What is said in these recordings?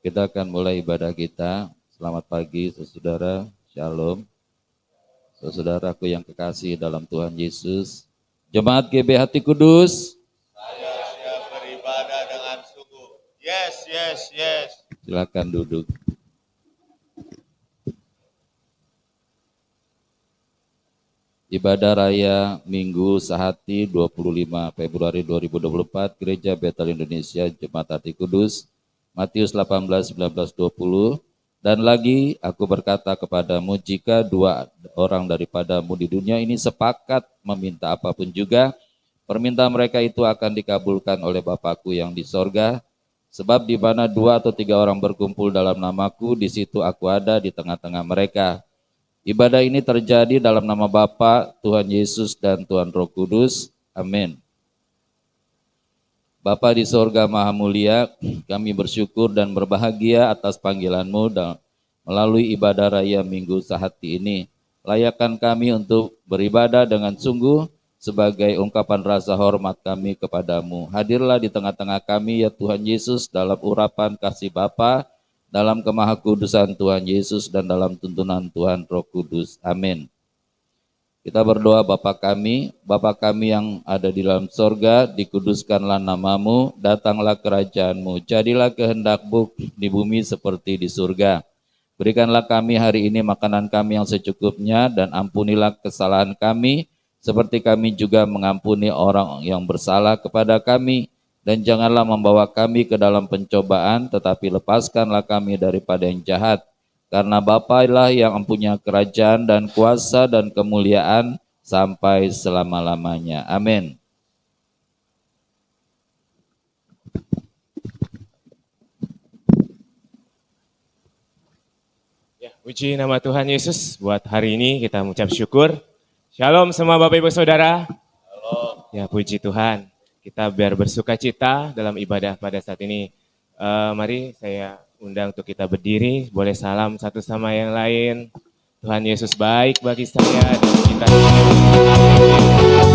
Kita akan mulai ibadah kita. Selamat pagi saudara, shalom. Saudaraku yang kekasih dalam Tuhan Yesus. Jemaat GB Hati Kudus. Saya siap beribadah dengan sungguh. Yes. Silakan duduk. Ibadah Raya Minggu Sehati 25 Februari 2024 Gereja Betel Indonesia Jemaat Hati Kudus. Matius 18, 19, 20. Dan lagi aku berkata kepadamu, jika dua orang daripadamu di dunia ini sepakat meminta apapun juga, permintaan mereka itu akan dikabulkan oleh Bapakku yang di sorga. Sebab di mana 2 atau 3 orang berkumpul dalam namaku, di situ aku ada di tengah-tengah mereka. Ibadah ini terjadi dalam nama Bapa, Tuhan Yesus dan Tuhan Roh Kudus. Amin. Bapa di sorga Maha Mulia, kami bersyukur dan berbahagia atas panggilan-Mu dan melalui ibadah raya Minggu Sehati ini. Layakkan kami untuk beribadah dengan sungguh sebagai ungkapan rasa hormat kami kepadamu. Hadirlah di tengah-tengah kami ya Tuhan Yesus dalam urapan kasih Bapa, dalam kemahakudusan Tuhan Yesus dan dalam tuntunan Tuhan Roh Kudus. Amin. Kita berdoa Bapa kami yang ada di dalam sorga, dikuduskanlah namamu, datanglah kerajaanmu, jadilah kehendak-Mu di bumi seperti di surga. Berikanlah kami hari ini makanan kami yang secukupnya, dan ampunilah kesalahan kami, seperti kami juga mengampuni orang yang bersalah kepada kami. Dan janganlah membawa kami ke dalam pencobaan, tetapi lepaskanlah kami daripada yang jahat. Karena Bapa lah yang mempunyai kerajaan dan kuasa dan kemuliaan sampai selama-lamanya. Amin. Ya, puji nama Tuhan Yesus. Buat hari ini kita mengucap syukur. Shalom semua Bapak Ibu Saudara. Halo. Ya, puji Tuhan. Kita biar bersuka cita dalam ibadah pada saat ini. Mari saya undang untuk kita berdiri, boleh salam satu sama yang lain. Tuhan Yesus baik bagi saya dan kita.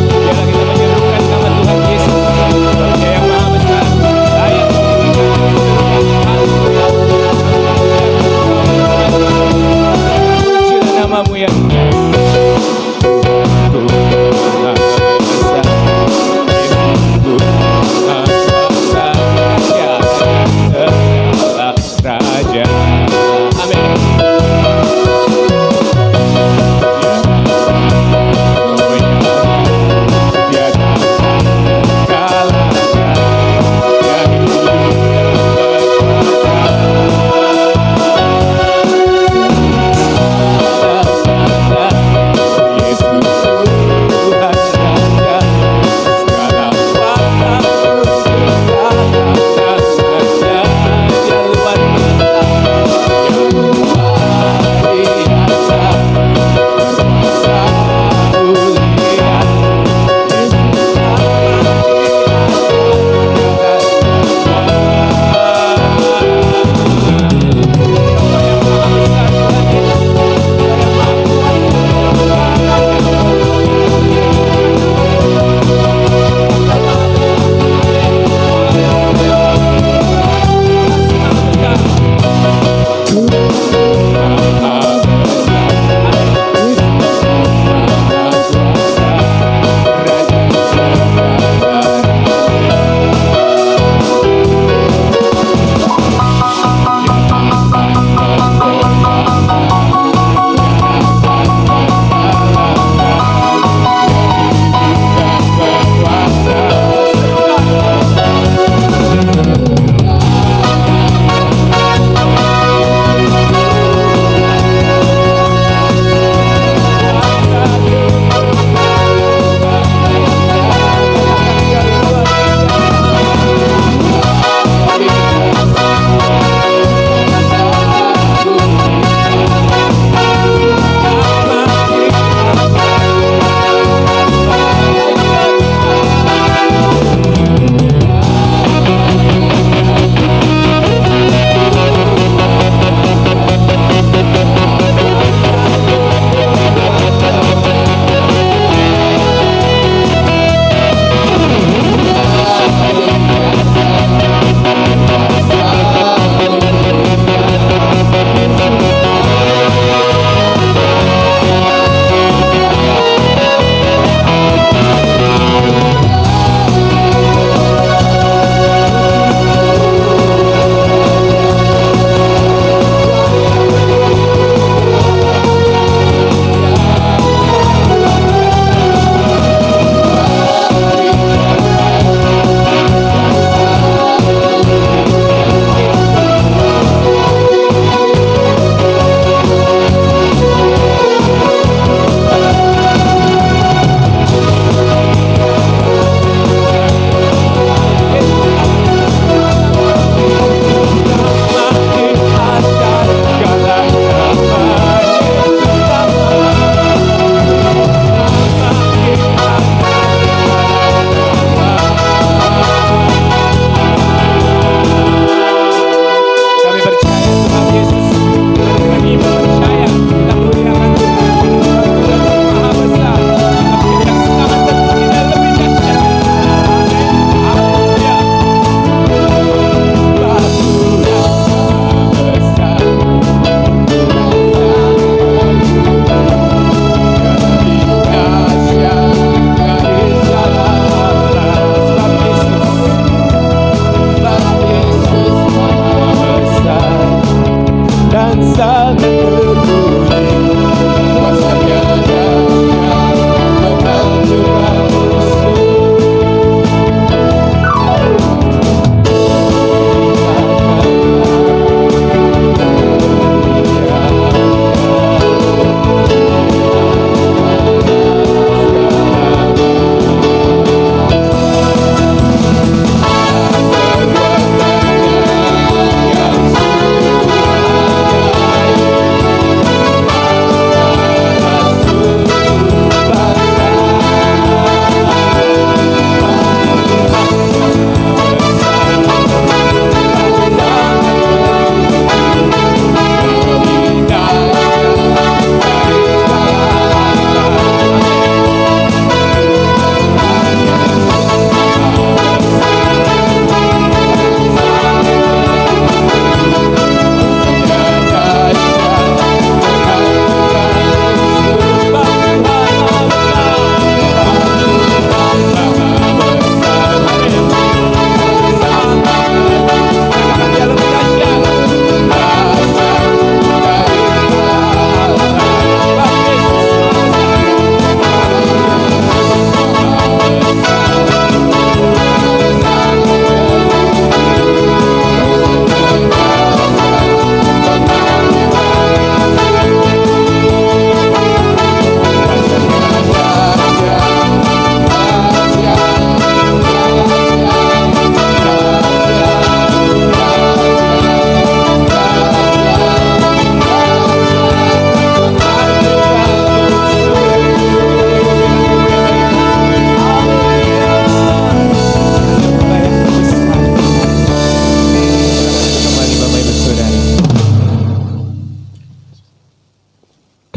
Biarlah kita menyerahkan nama Tuhan Yesus, Dia yang Maha Besar, layak pujilah namamu ya Raja. Amin. Oh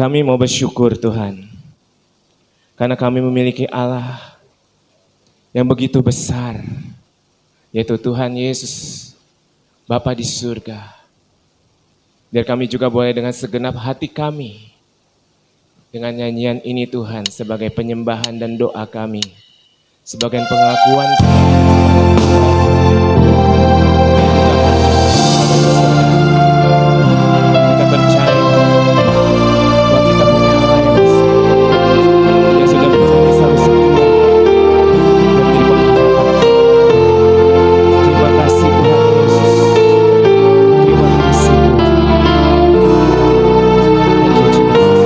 Kami mau bersyukur Tuhan, karena kami memiliki Allah yang begitu besar, yaitu Tuhan Yesus, Bapa di surga. Biar kami juga boleh dengan segenap hati kami, dengan nyanyian ini Tuhan, sebagai penyembahan dan doa kami, sebagai pengakuan kita percaya bahwa kita punya Allah yang besar, yang sudah berjanji selalu setia dan menjadi pengharapan. Terima kasih Tuhan Yesus. Terima kasih Tuhan. Thank you, Jesus.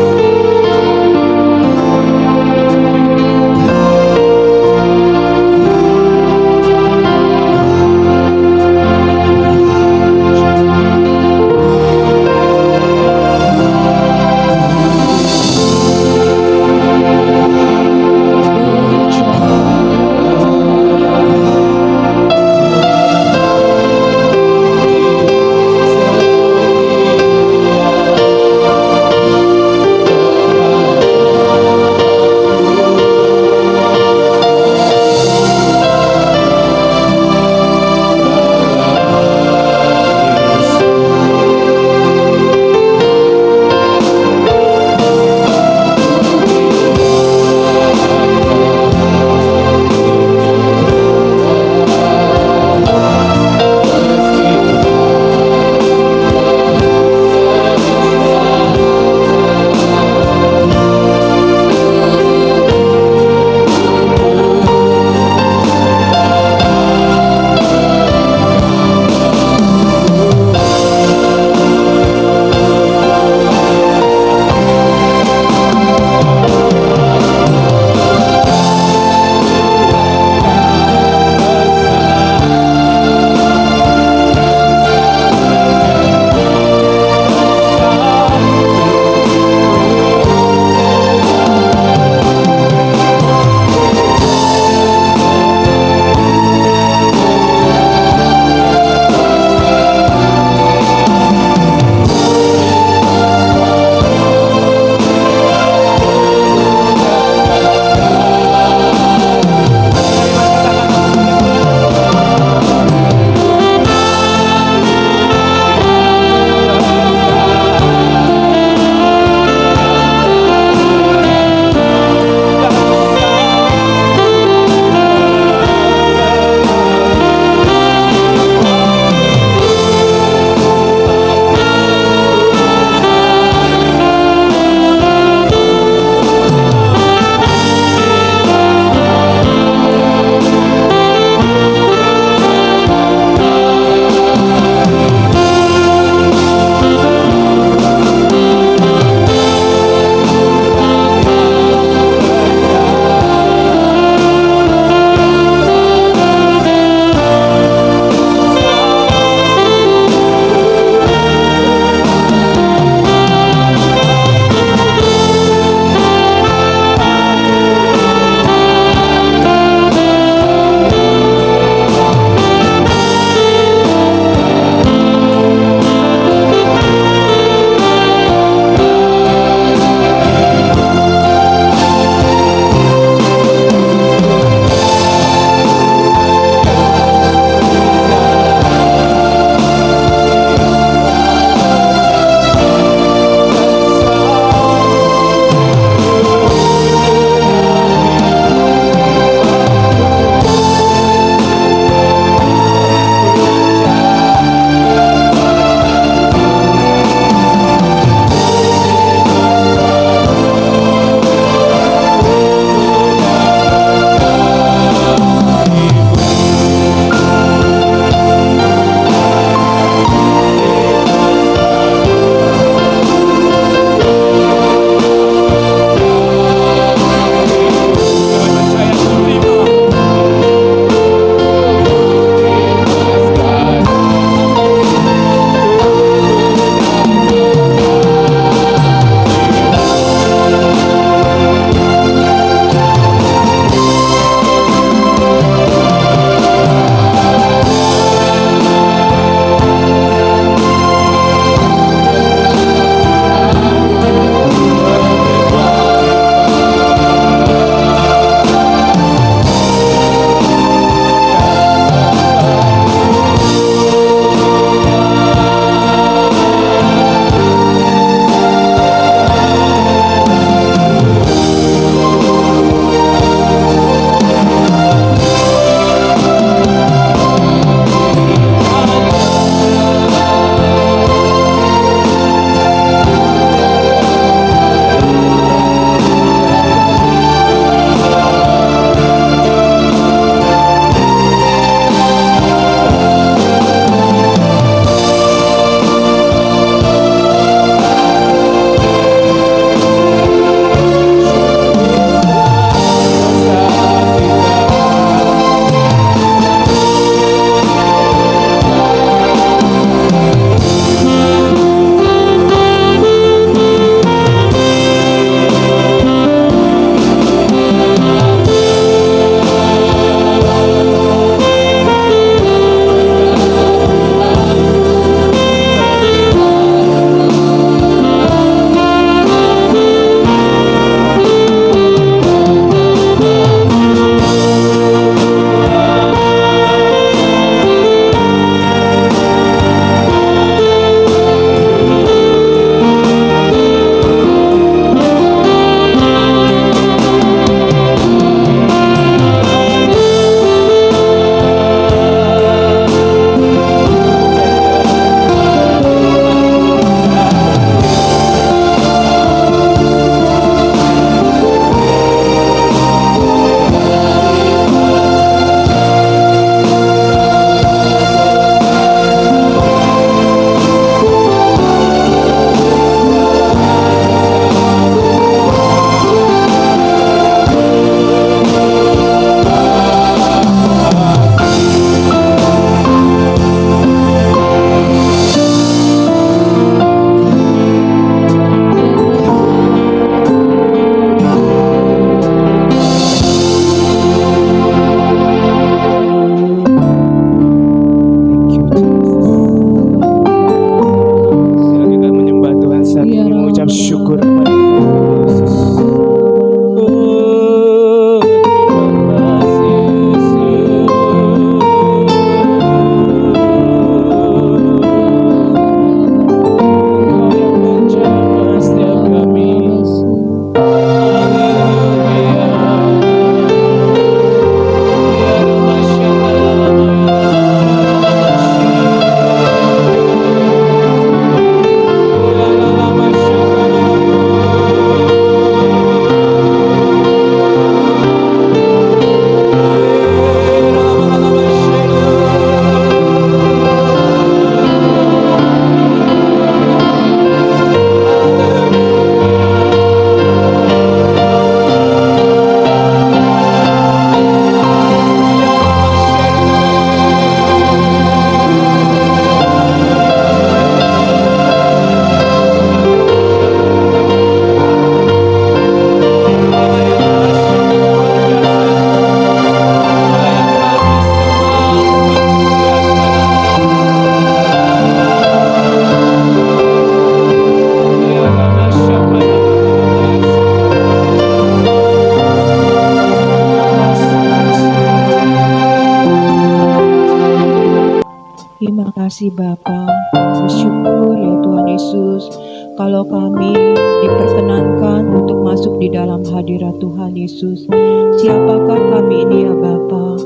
kasih Bapa, bersyukur ya Tuhan Yesus kalau kami diperkenankan untuk masuk di dalam hadirat Tuhan Yesus. Siapakah kami ini ya Bapa,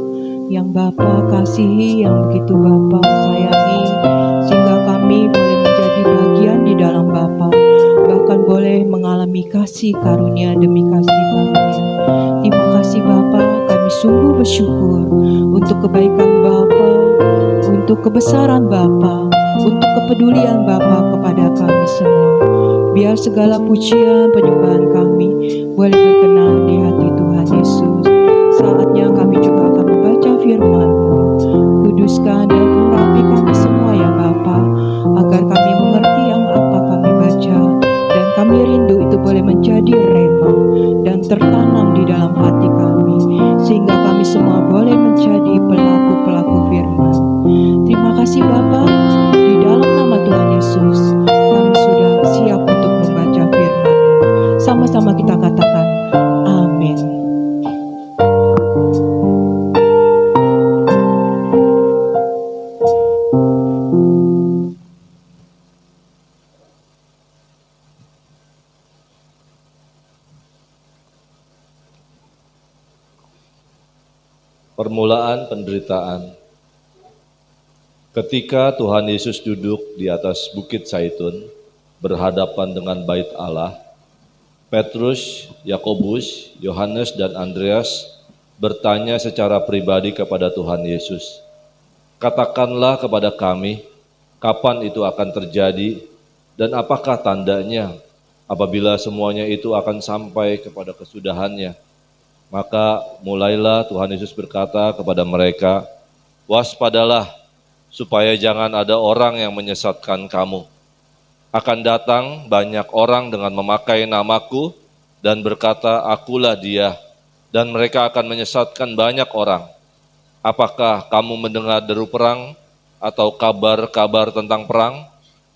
yang Bapa kasihi, yang begitu Bapa sayangi, sehingga kami boleh menjadi bagian di dalam Bapa, bahkan boleh mengalami kasih karunia demi kasih karunia. Terima kasih Bapa, kami sungguh bersyukur untuk kebaikan Bapa, untuk kebesaran Bapa, untuk kepedulian Bapa kepada kami semua. Biar segala pujian penyembahan kami boleh berkenan di hati Tuhan Yesus. Saatnya kami juga akan membaca firman-Mu. Kuduskan dan urapi kami semua ya Bapa, agar kami mengerti yang apa kami baca, dan kami rindu itu boleh menjadi rema dan tertanam di dalam hati kami, sehingga kami semua boleh menjadi pelaku-pelaku firman. Terima kasih Bapa, di dalam nama Tuhan Yesus kami sudah siap untuk membaca firman-Mu. Sama-sama kita katakan amin. Permulaan penderitaan. Ketika Tuhan Yesus duduk di atas Bukit Zaitun, berhadapan dengan Bait Allah, Petrus, Yakobus, Yohanes, dan Andreas bertanya secara pribadi kepada Tuhan Yesus, "Katakanlah kepada kami, kapan itu akan terjadi, dan apakah tandanya apabila semuanya itu akan sampai kepada kesudahannya?" Maka mulailah Tuhan Yesus berkata kepada mereka, "Waspadalah, supaya jangan ada orang yang menyesatkan kamu. Akan datang banyak orang dengan memakai namaku dan berkata, 'Akulah dia,' dan mereka akan menyesatkan banyak orang. Apakah kamu mendengar deru perang atau kabar-kabar tentang perang?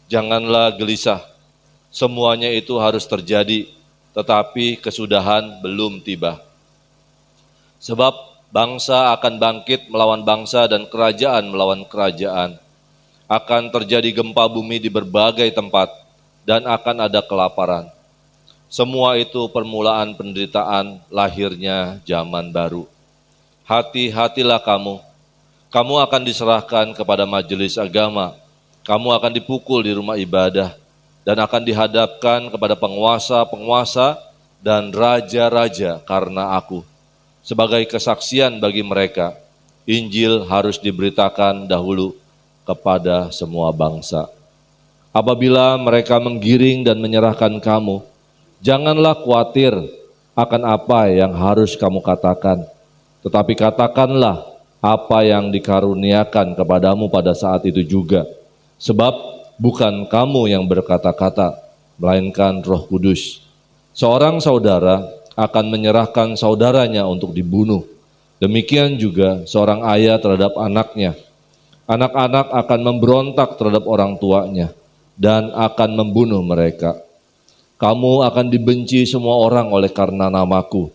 Janganlah gelisah. Semuanya itu harus terjadi, tetapi kesudahan belum tiba. Sebab bangsa akan bangkit melawan bangsa dan kerajaan melawan kerajaan. Akan terjadi gempa bumi di berbagai tempat dan akan ada kelaparan. Semua itu permulaan penderitaan lahirnya zaman baru. Hati-hatilah kamu. Kamu akan diserahkan kepada majelis agama. Kamu akan dipukul di rumah ibadah dan akan dihadapkan kepada penguasa-penguasa dan raja-raja karena aku. Sebagai kesaksian bagi mereka, Injil harus diberitakan dahulu kepada semua bangsa. Apabila mereka menggiring dan menyerahkan kamu, janganlah khawatir akan apa yang harus kamu katakan, tetapi katakanlah apa yang dikaruniakan kepadamu pada saat itu juga. Sebab bukan kamu yang berkata-kata, melainkan Roh Kudus. Seorang saudara akan menyerahkan saudaranya untuk dibunuh. Demikian juga seorang ayah terhadap anaknya. Anak-anak akan memberontak terhadap orang tuanya dan akan membunuh mereka. Kamu akan dibenci semua orang oleh karena namaku.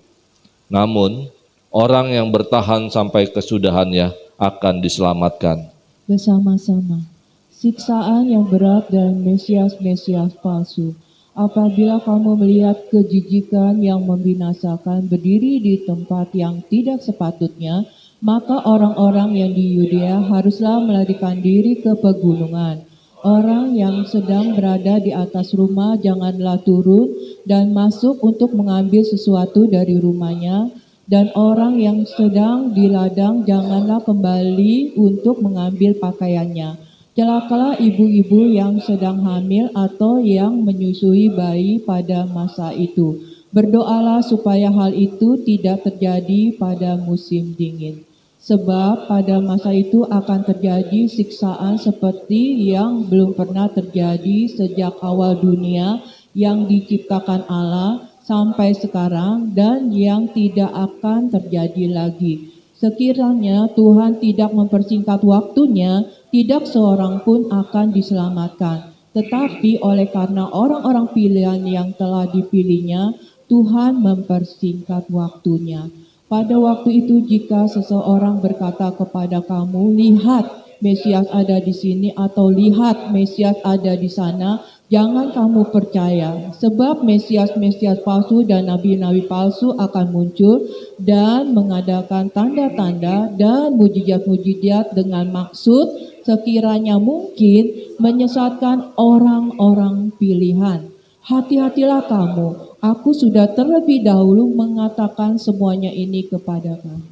Namun, orang yang bertahan sampai kesudahannya akan diselamatkan. Bersama-sama, siksaan yang berat dan Mesias-Mesias palsu. Apabila kamu melihat kejijikan yang membinasakan berdiri di tempat yang tidak sepatutnya, maka orang-orang yang di Yudea haruslah melarikan diri ke pegunungan. Orang yang sedang berada di atas rumah janganlah turun dan masuk untuk mengambil sesuatu dari rumahnya, dan orang yang sedang di ladang janganlah kembali untuk mengambil pakaiannya. Celakalah ibu-ibu yang sedang hamil atau yang menyusui bayi pada masa itu. Berdoalah supaya hal itu tidak terjadi pada musim dingin. Sebab pada masa itu akan terjadi siksaan seperti yang belum pernah terjadi sejak awal dunia yang diciptakan Allah sampai sekarang, dan yang tidak akan terjadi lagi. Sekiranya Tuhan tidak mempersingkat waktunya, tidak seorang pun akan diselamatkan. Tetapi oleh karena orang-orang pilihan yang telah dipilihnya, Tuhan mempersingkat waktunya. Pada waktu itu jika seseorang berkata kepada kamu, "Lihat, Mesias ada di sini atau lihat Mesias ada di sana, jangan kamu percaya. Sebab Mesias-Mesias palsu dan nabi-nabi palsu akan muncul dan mengadakan tanda-tanda dan mujizat-mujizat dengan maksud sekiranya mungkin menyesatkan orang-orang pilihan. Hati-hatilah kamu, aku sudah terlebih dahulu mengatakan semuanya ini kepada kamu.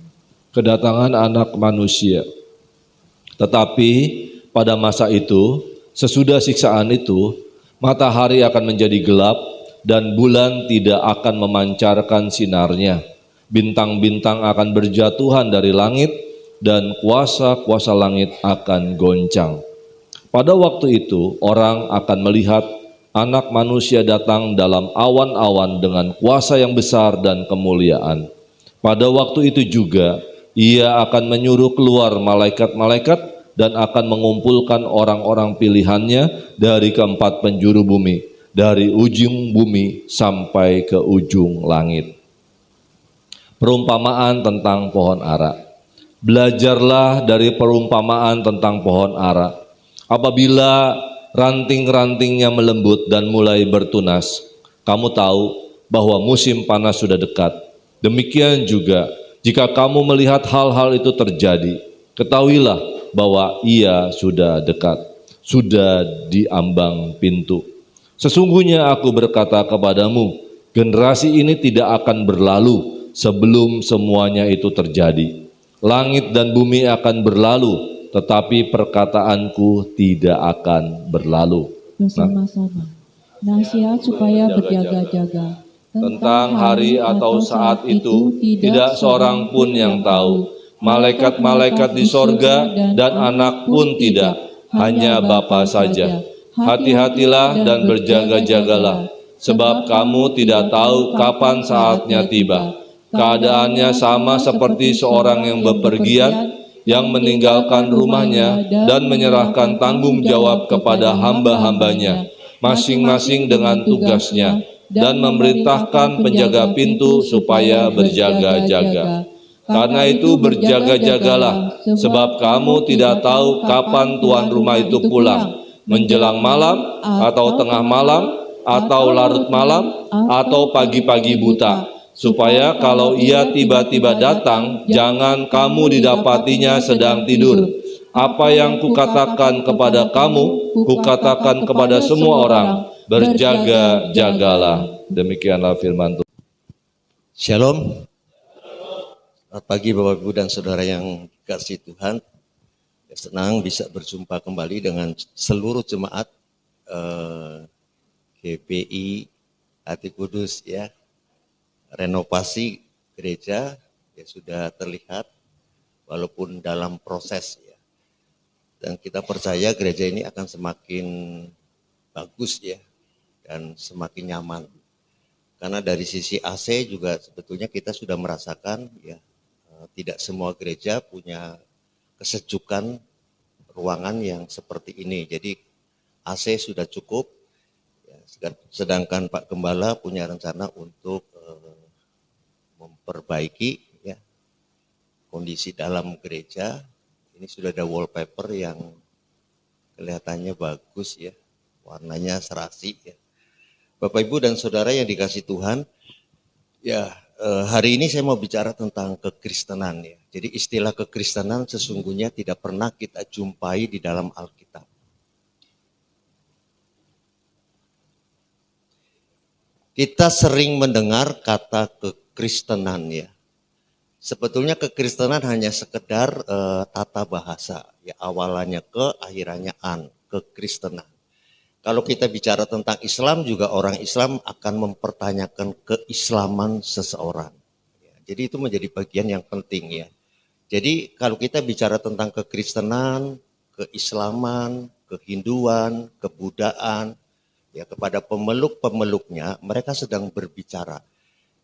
Kedatangan anak manusia. Tetapi pada masa itu, sesudah siksaan itu, matahari akan menjadi gelap dan bulan tidak akan memancarkan sinarnya. Bintang-bintang akan berjatuhan dari langit dan kuasa-kuasa langit akan goncang. Pada waktu itu, orang akan melihat anak manusia datang dalam awan-awan dengan kuasa yang besar dan kemuliaan. Pada waktu itu juga, ia akan menyuruh keluar malaikat-malaikat dan akan mengumpulkan orang-orang pilihannya dari keempat penjuru bumi, dari ujung bumi sampai ke ujung langit. Perumpamaan tentang pohon ara. Belajarlah dari perumpamaan tentang pohon ara. Apabila ranting-rantingnya melembut dan mulai bertunas, kamu tahu bahwa musim panas sudah dekat. Demikian juga, jika kamu melihat hal-hal itu terjadi, ketahuilah bahwa ia sudah dekat, sudah di ambang pintu. Sesungguhnya aku berkata kepadamu, generasi ini tidak akan berlalu sebelum semuanya itu terjadi. Langit dan bumi akan berlalu, tetapi perkataanku tidak akan berlalu. Bersama-sama. Nasihat supaya berjaga-jaga. Tentang hari atau saat itu tidak seorang pun yang tahu, malaikat-malaikat di sorga dan anak pun tidak, hanya Bapa saja. Hati-hatilah dan berjaga-jagalah, sebab kamu tidak tahu kapan saatnya tiba. Keadaannya sama seperti seorang yang bepergian, yang meninggalkan rumahnya dan menyerahkan tanggung jawab kepada hamba-hambanya, masing-masing dengan tugasnya, dan memerintahkan penjaga pintu supaya berjaga-jaga. Karena itu berjaga-jagalah, sebab kamu tidak tahu kapan tuan rumah itu pulang, menjelang malam, atau tengah malam, atau larut malam, atau pagi-pagi buta, supaya kalau ia tiba-tiba datang, jangan kamu didapatinya sedang tidur. Apa yang kukatakan kepada kamu, kukatakan kepada semua orang, berjaga-jagalah. Demikianlah firman Tuhan. Shalom. Selamat pagi Bapak Ibu dan Saudara yang dikasihi Tuhan. Senang bisa berjumpa kembali dengan seluruh jemaat GPI Hati Kudus ya. Renovasi gereja ya sudah terlihat walaupun dalam proses ya. Dan kita percaya gereja ini akan semakin bagus ya dan semakin nyaman. Karena dari sisi AC juga sebetulnya kita sudah merasakan ya tidak semua gereja punya kesejukan ruangan yang seperti ini. Jadi AC sudah cukup ya, sedangkan Pak Gembala punya rencana untuk memperbaiki ya kondisi dalam gereja. Ini sudah ada wallpaper yang kelihatannya bagus ya, warnanya serasi ya. Bapak Ibu dan Saudara yang dikasihi Tuhan, ya hari ini saya mau bicara tentang kekristenan ya. Jadi istilah kekristenan sesungguhnya tidak pernah kita jumpai di dalam Alkitab. Kita sering mendengar kata kekristenan ya. Sebetulnya kekristenan hanya sekedar tata bahasa, ya awalannya ke, akhirannya an, kekristenan. Kalau kita bicara tentang Islam juga orang Islam akan mempertanyakan keislaman seseorang. Ya, jadi itu menjadi bagian yang penting ya. Jadi kalau kita bicara tentang kekristenan, keislaman, kehinduan, kebudaan, ya kepada pemeluk-pemeluknya mereka sedang berbicara.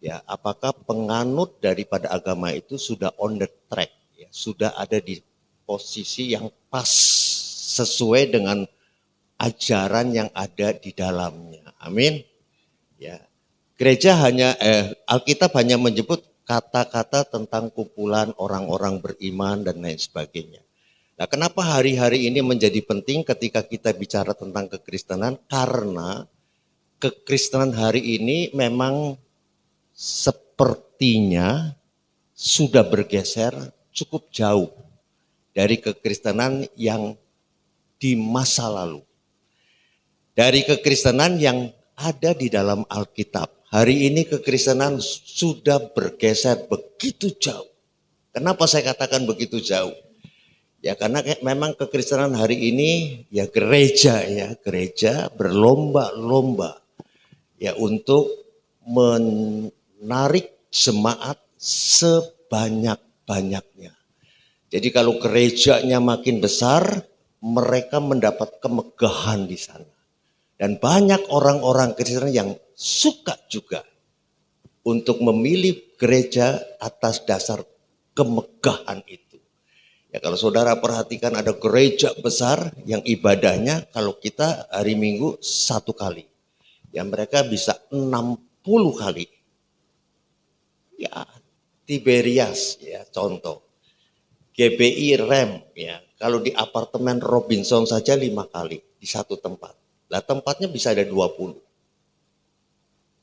Ya, apakah penganut daripada agama itu sudah on the track, ya, sudah ada di posisi yang pas sesuai dengan ajaran yang ada di dalamnya. Amin. Ya, gereja hanya Alkitab hanya menyebut kata-kata tentang kumpulan orang-orang beriman dan lain sebagainya. Nah, kenapa hari-hari ini menjadi penting ketika kita bicara tentang kekristenan? Karena kekristenan hari ini memang sepertinya sudah bergeser cukup jauh dari kekristenan yang di masa lalu. Dari kekristenan yang ada di dalam Alkitab. Hari ini kekristenan sudah bergeser begitu jauh. Kenapa saya katakan begitu jauh? Ya karena memang kekristenan hari ini ya gereja berlomba-lomba ya untuk menarik jemaat sebanyak-banyaknya. Jadi kalau gerejanya makin besar, mereka mendapat kemegahan di sana. Dan banyak orang-orang Kristen yang suka juga untuk memilih gereja atas dasar kemegahan itu. Ya kalau saudara perhatikan ada gereja besar yang ibadahnya kalau kita hari Minggu 1 kali. Ya mereka bisa 60 kali. Ya Tiberias ya contoh. GBI Rem ya kalau di apartemen Robinson saja 5 kali di satu tempat. Lah tempatnya bisa ada 20.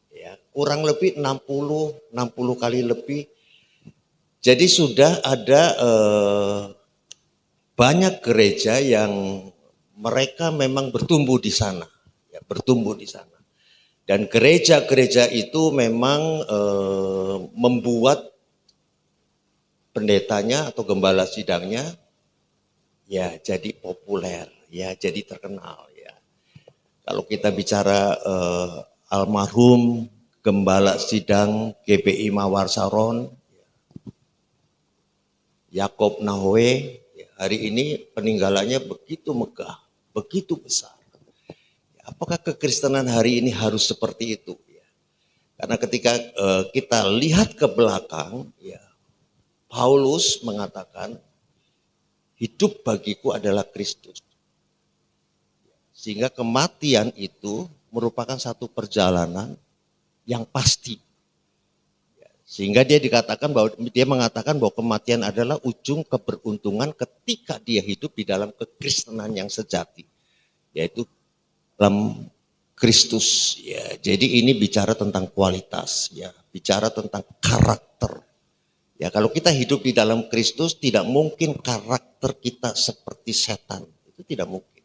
Ya, kurang lebih 60 kali lebih. Jadi sudah ada banyak gereja yang mereka memang bertumbuh di sana, ya, bertumbuh di sana. Dan gereja-gereja itu memang membuat pendetanya atau gembala sidangnya ya jadi populer, ya jadi terkenal. Kalau kita bicara almarhum Gembala Sidang GBI Mawar Saron, Yakob Nahoe, hari ini peninggalannya begitu megah, begitu besar. Apakah kekristenan hari ini harus seperti itu? Karena ketika kita lihat ke belakang, ya, Paulus mengatakan, hidup bagiku adalah Kristus. Sehingga kematian itu merupakan satu perjalanan yang pasti. Sehingga dia mengatakan bahwa kematian adalah ujung keberuntungan ketika dia hidup di dalam kekristenan yang sejati. Yaitu dalam Kristus. Ya, jadi ini bicara tentang kualitas, ya, bicara tentang karakter. Ya, kalau kita hidup di dalam Kristus tidak mungkin karakter kita seperti setan. Itu tidak mungkin.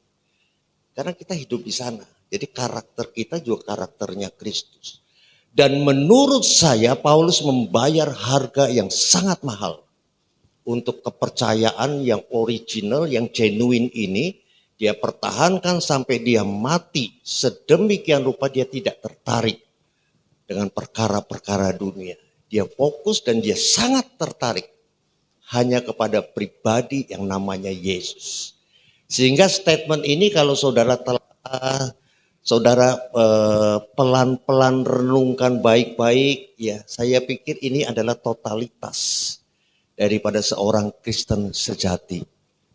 Karena kita hidup di sana. Jadi karakter kita juga karakternya Kristus. Dan menurut saya Paulus membayar harga yang sangat mahal. Untuk kepercayaan yang original, yang genuine ini. Dia pertahankan sampai dia mati. Sedemikian rupa dia tidak tertarik dengan perkara-perkara dunia. Dia fokus dan dia sangat tertarik. Hanya kepada pribadi yang namanya Yesus. Sehingga statement ini kalau saudara pelan-pelan renungkan baik-baik, ya saya pikir ini adalah totalitas daripada seorang Kristen sejati.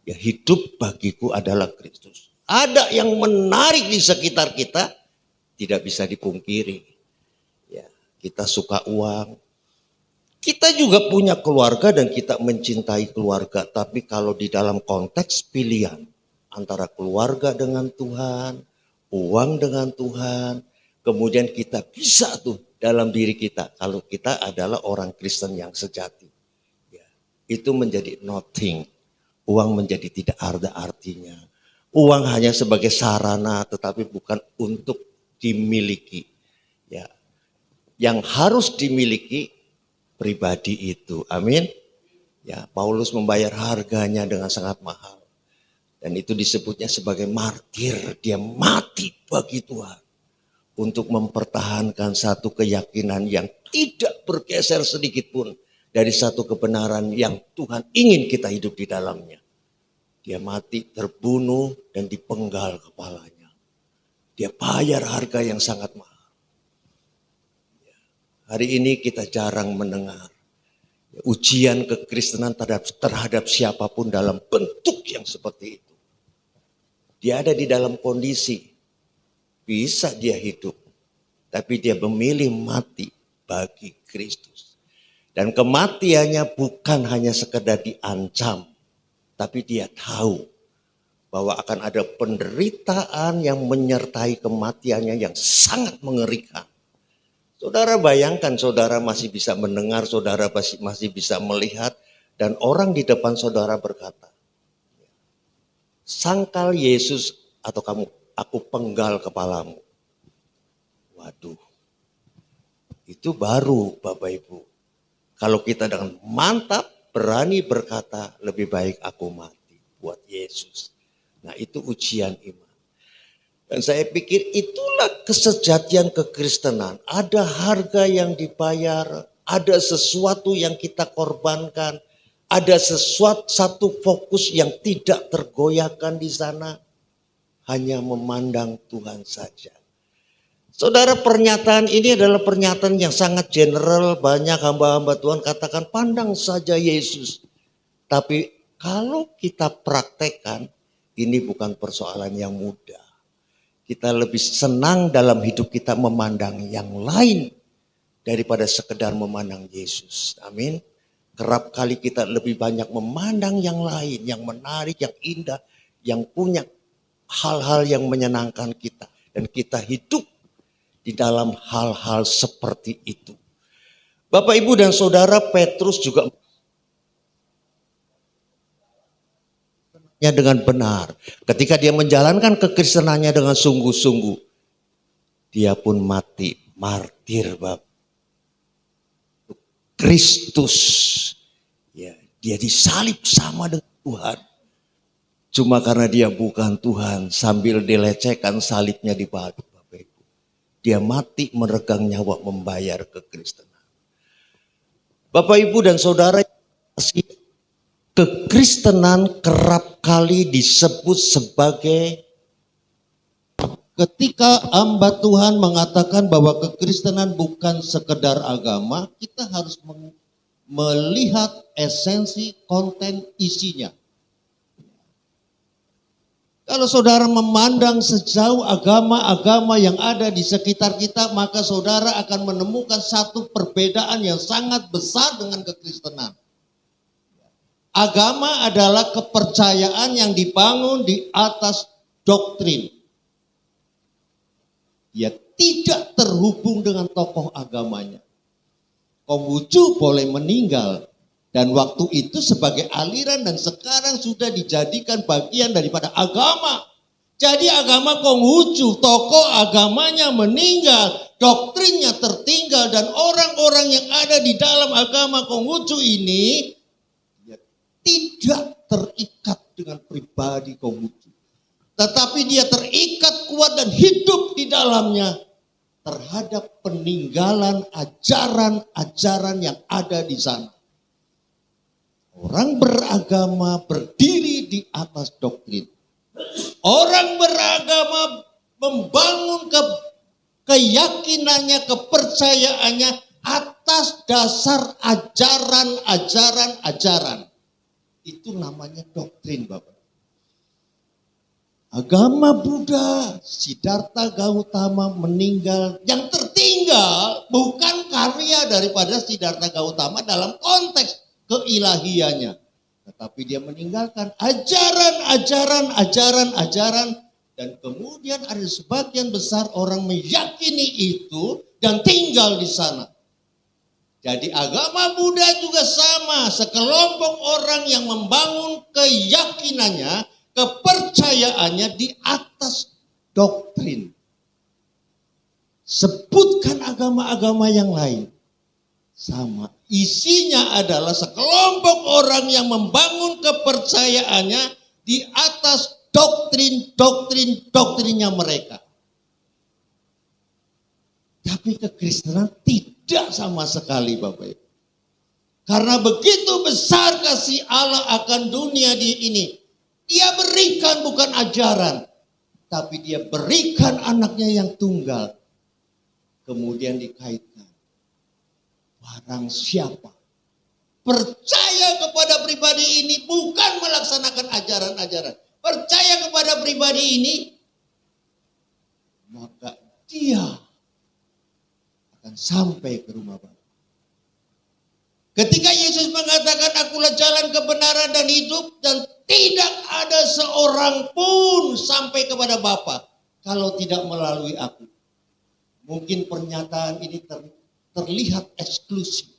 Ya, hidup bagiku adalah Kristus. Ada yang menarik di sekitar kita, tidak bisa dipungkiri. Ya, kita suka uang. Kita juga punya keluarga dan kita mencintai keluarga. Tapi kalau di dalam konteks pilihan, antara keluarga dengan Tuhan, uang dengan Tuhan, kemudian kita bisa tuh dalam diri kita. Kalau kita adalah orang Kristen yang sejati. Ya, itu menjadi nothing. Uang menjadi tidak ada artinya. Uang hanya sebagai sarana tetapi bukan untuk dimiliki. Ya, yang harus dimiliki pribadi itu. Amin. Ya, Paulus membayar harganya dengan sangat mahal. Dan itu disebutnya sebagai martir. Dia mati bagi Tuhan. Untuk mempertahankan satu keyakinan yang tidak bergeser sedikit pun. Dari satu kebenaran yang Tuhan ingin kita hidup di dalamnya. Dia mati terbunuh dan dipenggal kepalanya. Dia bayar harga yang sangat mahal. Hari ini kita jarang mendengar ujian kekristenan terhadap siapapun dalam bentuk yang seperti itu. Dia ada di dalam kondisi, bisa dia hidup, tapi dia memilih mati bagi Kristus. Dan kematiannya bukan hanya sekedar diancam, Tapi dia tahu bahwa akan ada penderitaan yang menyertai kematiannya yang sangat mengerikan. Saudara bayangkan, saudara masih bisa mendengar, saudara masih bisa melihat, dan orang di depan saudara berkata, sangkal Yesus atau kamu, aku penggal kepalamu. Waduh, itu baru Bapak Ibu. Kalau kita dengan mantap berani berkata, lebih baik aku mati buat Yesus. Nah, itu ujian iman. Dan saya pikir itulah kesejatian kekristenan. Ada harga yang dibayar, ada sesuatu yang kita korbankan, ada satu fokus yang tidak tergoyahkan di sana. Hanya memandang Tuhan saja. Saudara, pernyataan ini adalah pernyataan yang sangat general. Banyak hamba-hamba Tuhan katakan pandang saja Yesus. Tapi kalau kita praktekkan, ini bukan persoalan yang mudah. Kita lebih senang dalam hidup kita memandang yang lain daripada sekedar memandang Yesus. Amin. Kerap kali kita lebih banyak memandang yang lain, yang menarik, yang indah, yang punya hal-hal yang menyenangkan kita. Dan kita hidup di dalam hal-hal seperti itu. Bapak, Ibu, dan Saudara, Petrus juga dengan benar. Ketika dia menjalankan kekristenannya dengan sungguh-sungguh, dia pun mati martir, Bapak. Kristus, ya, dia disalib sama dengan Tuhan. Cuma karena dia bukan Tuhan, sambil dilecehkan salibnya di batu, Bapak Ibu. Dia mati meregang nyawa membayar kekristenan. Bapak, Ibu, dan Saudara, kekristenan kerap kali disebut sebagai, ketika hamba Tuhan mengatakan bahwa kekristenan bukan sekedar agama, kita harus melihat esensi, konten, isinya. Kalau saudara memandang sejauh agama-agama yang ada di sekitar kita, maka saudara akan menemukan satu perbedaan yang sangat besar dengan kekristenan. Agama adalah kepercayaan yang dibangun di atas doktrin. Dia tidak terhubung dengan tokoh agamanya. Konghucu boleh meninggal. Dan waktu itu sebagai aliran dan sekarang sudah dijadikan bagian daripada agama. Jadi agama Konghucu, tokoh agamanya meninggal, doktrinnya tertinggal, dan orang-orang yang ada di dalam agama Konghucu ini tidak terikat dengan pribadi Konghucu. Tetapi dia terikat kuat dan hidup di dalamnya terhadap peninggalan ajaran-ajaran yang ada di sana. Orang beragama berdiri di atas doktrin. Orang beragama membangun keyakinannya, kepercayaannya atas dasar ajaran-ajaran. Itu namanya doktrin, Bapak. Agama Buddha, Siddhartha Gautama meninggal. Yang tertinggal bukan karya daripada Siddhartha Gautama dalam konteks keilahiannya. Tetapi dia meninggalkan ajaran. Dan kemudian ada sebagian besar orang meyakini itu dan tinggal di sana. Jadi agama Buddha juga sama. Sekelompok orang yang membangun keyakinannya, kepercayaannya di atas doktrin. Sebutkan agama-agama yang lain. Sama. Isinya adalah sekelompok orang yang membangun kepercayaannya di atas doktrinnya mereka. Tapi kekristenan tidak sama sekali, Bapak Ibu. Karena begitu besar kasih Allah akan dunia ini. Dia berikan bukan ajaran, tapi dia berikan anaknya yang tunggal. Kemudian dikaitkan. Barang siapa percaya kepada pribadi ini bukan melaksanakan ajaran-ajaran. Percaya kepada pribadi ini, maka dia akan sampai ke rumah Bapa. Ketika Yesus mengatakan akulah jalan kebenaran dan hidup dan Tidak ada seorang pun sampai kepada Bapa kalau tidak melalui aku. Mungkin pernyataan ini terlihat eksklusif.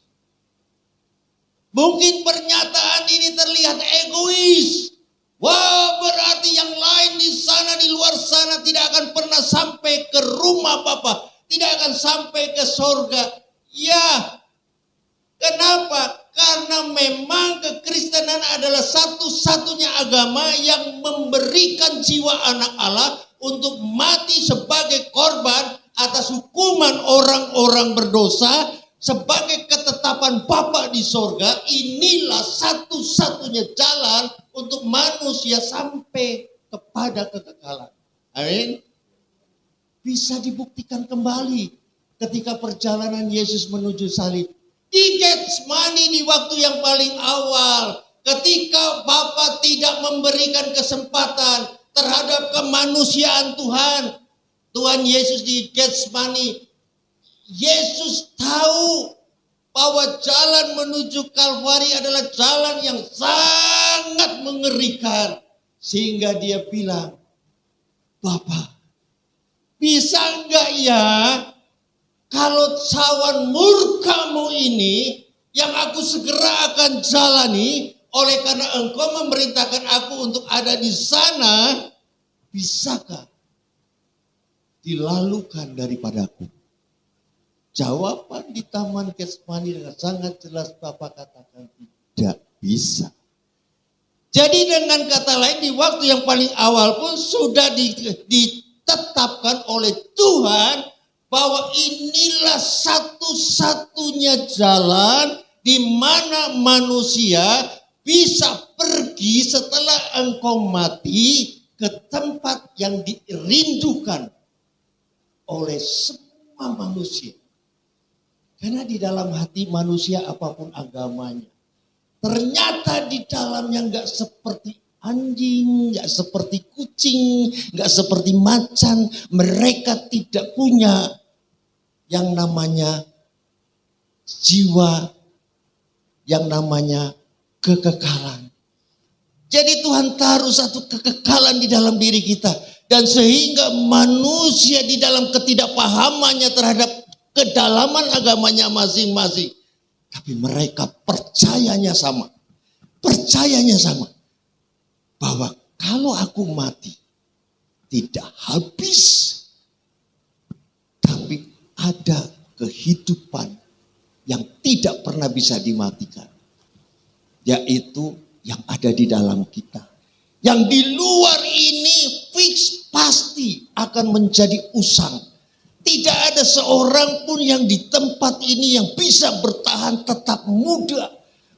Mungkin pernyataan ini terlihat egois. Wah, berarti yang lain di sana, di luar sana tidak akan pernah sampai ke rumah Bapa, tidak akan sampai ke sorga. Ya, kenapa? Karena memang kekristenan adalah satu-satunya agama yang memberikan jiwa anak Allah untuk mati sebagai korban atas hukuman orang-orang berdosa, sebagai ketetapan Bapa di sorga. Inilah satu-satunya jalan untuk manusia sampai kepada kekekalan. Amin. Bisa dibuktikan kembali ketika perjalanan Yesus menuju salib. Di Getsemani di waktu yang paling awal, ketika Bapa tidak memberikan kesempatan terhadap kemanusiaan Tuhan, Tuhan Yesus di Getsemani, Yesus tahu bahwa jalan menuju Kalvari adalah jalan yang sangat mengerikan. Sehingga dia bilang, Bapa, bisa enggak ya kalau cawan murkamu ini yang aku segera akan jalani, oleh karena engkau memerintahkan aku untuk ada di sana, bisakah dilalukan daripadaku? Jawaban di Taman Getsemani dengan sangat jelas Bapa katakan tidak bisa. Jadi dengan kata lain di waktu yang paling awal pun sudah ditetapkan oleh Tuhan bahwa inilah satu-satunya jalan di mana manusia bisa pergi setelah engkau mati ke tempat yang dirindukan oleh semua manusia. Karena di dalam hati manusia apapun agamanya, ternyata di dalamnya gak seperti anjing, gak seperti kucing, gak seperti macan. Mereka tidak punya yang namanya jiwa, yang namanya kekekalan. Jadi Tuhan taruh satu kekekalan di dalam diri kita. Dan sehingga manusia di dalam ketidakpahamannya terhadap kedalaman agamanya masing-masing. Tapi mereka percayanya sama. Percayanya sama. Bahwa kalau aku mati, tidak habis. Tapi ada kehidupan yang tidak pernah bisa dimatikan. Yaitu yang ada di dalam kita. Yang di luar ini fix pasti akan menjadi usang. Tidak ada seorang pun yang di tempat ini yang bisa bertahan tetap muda.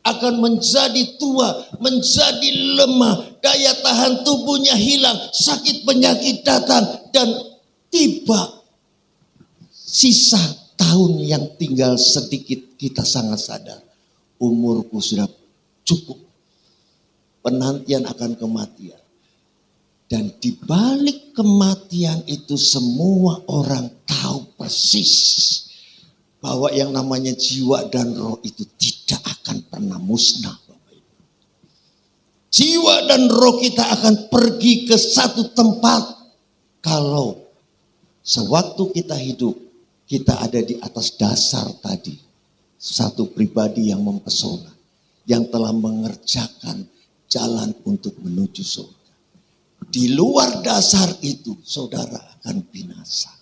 Akan menjadi tua, menjadi lemah, daya tahan tubuhnya hilang, sakit penyakit datang, dan tiba sisa tahun yang tinggal sedikit kita sangat sadar. Umurku sudah cukup. Penantian akan kematian. Dan di balik kematian itu semua orang tahu persis bahwa yang namanya jiwa dan roh itu tidak akan pernah musnah. Jiwa dan roh kita akan pergi ke satu tempat kalau sewaktu kita hidup kita ada di atas dasar tadi. Satu pribadi yang mempesona, yang telah mengerjakan jalan untuk menuju surga. Di luar dasar itu saudara akan binasa.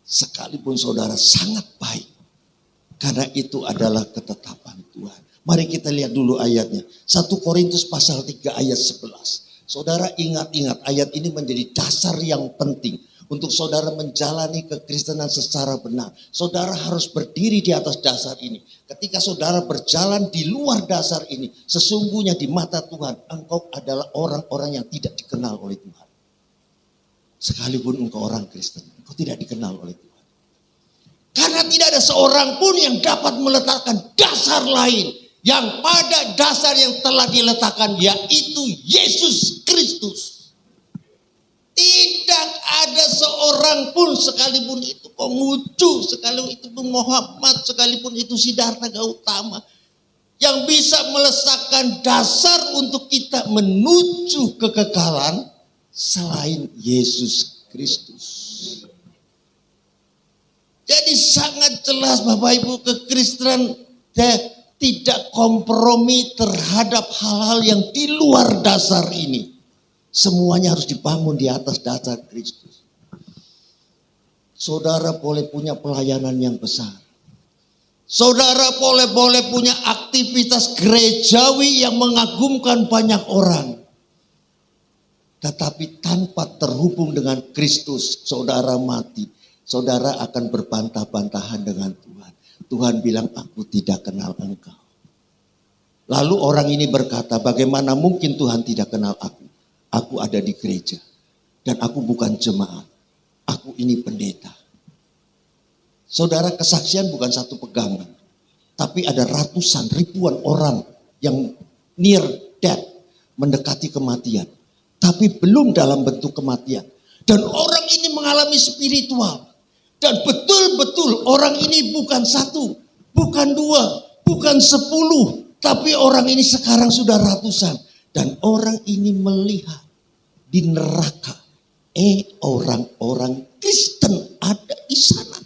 Sekalipun saudara sangat baik. Karena itu adalah ketetapan Tuhan. Mari kita lihat dulu ayatnya. 1 Korintus pasal 3 ayat 11. Saudara ingat-ingat ayat ini menjadi dasar yang penting. Untuk saudara menjalani kekristenan secara benar. Saudara harus berdiri di atas dasar ini. Ketika saudara berjalan di luar dasar ini. Sesungguhnya di mata Tuhan. Engkau adalah orang-orang yang tidak dikenal oleh Tuhan. Sekalipun engkau orang Kristen. Engkau tidak dikenal oleh Tuhan. Karena tidak ada seorang pun yang dapat meletakkan dasar lain. Yang pada dasar yang telah diletakkan. Yaitu Yesus Kristus. Tidak ada seorang pun sekalipun itu Konghucu, sekalipun itu Muhammad, sekalipun itu Siddhartha Gautama yang bisa meletakkan dasar untuk kita menuju kekekalan selain Yesus Kristus. Jadi sangat jelas Bapak Ibu, kekristenan tidak kompromi terhadap hal-hal yang di luar dasar ini. Semuanya harus dibangun di atas dasar Kristus. Saudara boleh punya pelayanan yang besar. Saudara boleh punya aktivitas gerejawi yang mengagumkan banyak orang. Tetapi tanpa terhubung dengan Kristus, saudara mati. Saudara akan berbantah-bantahan dengan Tuhan. Tuhan bilang, aku tidak kenal engkau. Lalu orang ini berkata, bagaimana mungkin Tuhan tidak kenal aku? Aku ada di gereja. Dan aku bukan jemaat. Aku ini pendeta. Saudara, kesaksian bukan satu pegangan. Tapi ada ratusan, ribuan orang yang near death, mendekati kematian. Tapi belum dalam bentuk kematian. Dan orang ini mengalami spiritual. Dan betul-betul orang ini bukan satu, bukan dua, bukan 10. Tapi orang ini sekarang sudah ratusan. Dan orang ini melihat di neraka. Orang-orang Kristen ada di sana.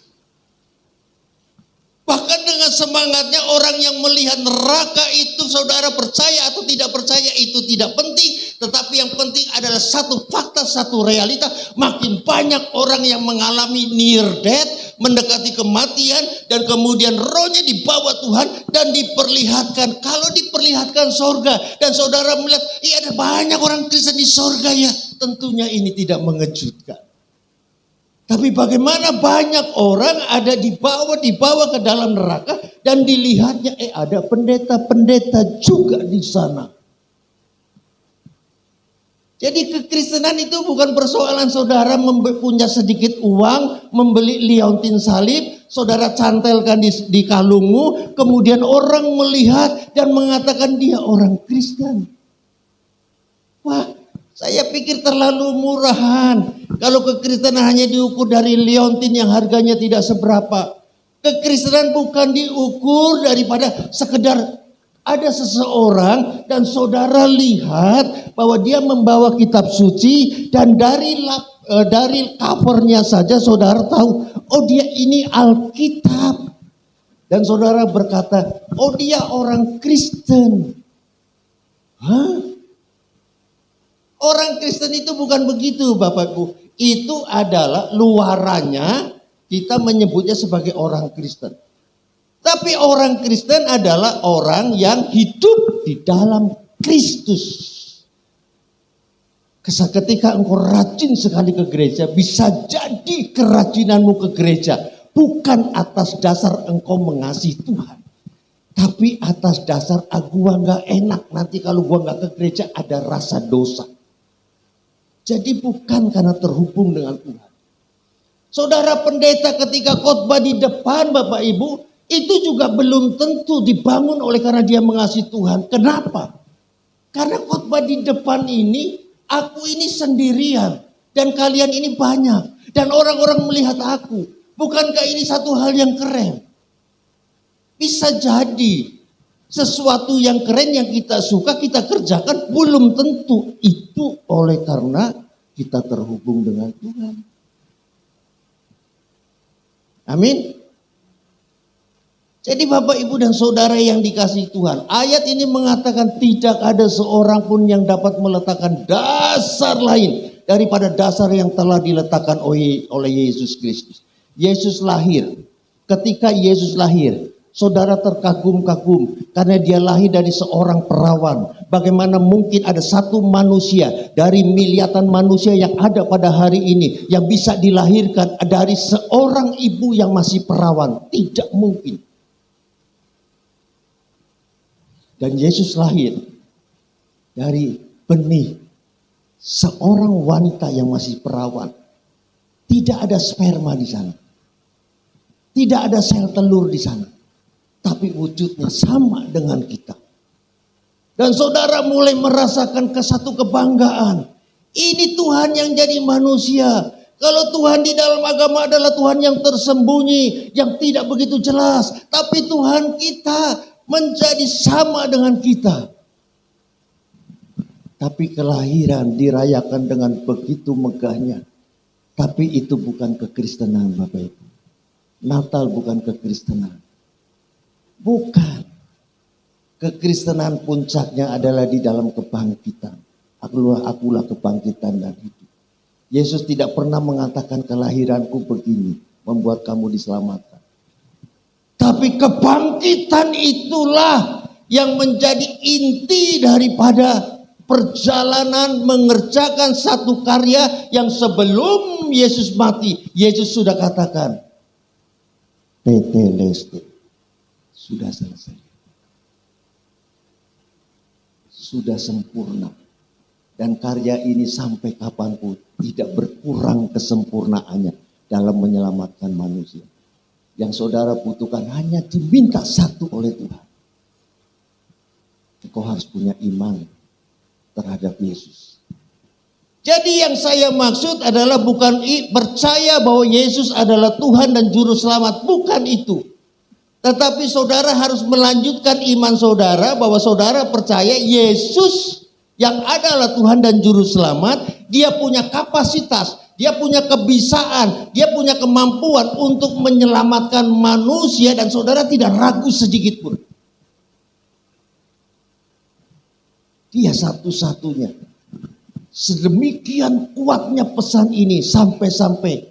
Bahkan dengan semangatnya orang yang melihat neraka itu, saudara percaya atau tidak percaya itu tidak penting. Tetapi yang penting adalah satu fakta, satu realita. Makin banyak orang yang mengalami near death, mendekati kematian. Dan kemudian rohnya dibawa Tuhan dan diperlihatkan. Kalau diperlihatkan sorga dan saudara melihat, iya ada banyak orang Kristen di sorga ya. Tentunya ini tidak mengejutkan. Tapi bagaimana banyak orang ada dibawa ke dalam neraka dan dilihatnya ada pendeta-pendeta juga di sana. Jadi kekristenan itu bukan persoalan saudara punya sedikit uang, membeli liontin salib, saudara cantelkan di kalungmu, kemudian orang melihat dan mengatakan dia orang Kristen. Wah, saya pikir terlalu murahan. Kalau kekristenan hanya diukur dari liontin yang harganya tidak seberapa. Kekristenan bukan diukur daripada sekedar ada seseorang dan saudara lihat bahwa dia membawa kitab suci dan dari covernya saja saudara tahu, oh dia ini Alkitab. Dan saudara berkata, oh dia orang Kristen. Hah? Orang Kristen itu bukan begitu Bapak-Ibu. Itu adalah luarannya kita menyebutnya sebagai orang Kristen. Tapi orang Kristen adalah orang yang hidup di dalam Kristus. Ketika engkau rajin sekali ke gereja, bisa jadi kerajinanmu ke gereja bukan atas dasar engkau mengasihi Tuhan. Tapi atas dasar gua gak enak nanti kalau gua gak ke gereja ada rasa dosa. Jadi bukan karena terhubung dengan Tuhan. Saudara pendeta ketika khotbah di depan Bapak Ibu, itu juga belum tentu dibangun oleh karena dia mengasihi Tuhan. Kenapa? Karena khotbah di depan ini, aku ini sendirian. Dan kalian ini banyak. Dan orang-orang melihat aku. Bukankah ini satu hal yang keren? Bisa jadi sesuatu yang keren yang kita suka kita kerjakan belum tentu itu oleh karena kita terhubung dengan Tuhan. Amin. Jadi Bapak Ibu dan Saudara yang dikasihi Tuhan, ayat ini mengatakan tidak ada seorang pun yang dapat meletakkan dasar lain daripada dasar yang telah diletakkan oleh Yesus Kristus. Yesus lahir. Ketika Yesus lahir, saudara terkagum-kagum karena dia lahir dari seorang perawan. Bagaimana mungkin ada satu manusia dari miliaran manusia yang ada pada hari ini yang bisa dilahirkan dari seorang ibu yang masih perawan? Tidak mungkin. Dan Yesus lahir dari benih seorang wanita yang masih perawan. Tidak ada sperma di sana. Tidak ada sel telur di sana. Tapi wujudnya sama dengan kita. Dan saudara mulai merasakan satu kebanggaan. Ini Tuhan yang jadi manusia. Kalau Tuhan di dalam agama adalah Tuhan yang tersembunyi, yang tidak begitu jelas. Tapi Tuhan kita menjadi sama dengan kita. Tapi kelahiran dirayakan dengan begitu megahnya. Tapi itu bukan kekristenan, Bapak Ibu. Natal bukan kekristenan. Bukan. Kekristenan puncaknya adalah di dalam kebangkitan. Akulah kebangkitan dan hidup. Yesus tidak pernah mengatakan kelahiranku begini, membuat kamu diselamatkan. Tapi kebangkitan itulah yang menjadi inti daripada perjalanan mengerjakan satu karya yang sebelum Yesus mati, Yesus sudah katakan, tetelestai, sudah selesai. Sudah sempurna. Dan karya ini sampai kapanpun tidak berkurang kesempurnaannya dalam menyelamatkan manusia. Yang saudara butuhkan hanya diminta satu oleh Tuhan. Engkau harus punya iman terhadap Yesus. Jadi yang saya maksud adalah bukan percaya bahwa Yesus adalah Tuhan dan Juru Selamat. Bukan itu. Tetapi saudara harus melanjutkan iman saudara bahwa saudara percaya Yesus yang adalah Tuhan dan Juru Selamat. Dia punya kapasitas, dia punya kebisaan, dia punya kemampuan untuk menyelamatkan manusia dan saudara tidak ragu sedikit pun. Dia satu-satunya. Sedemikian kuatnya pesan ini sampai-sampai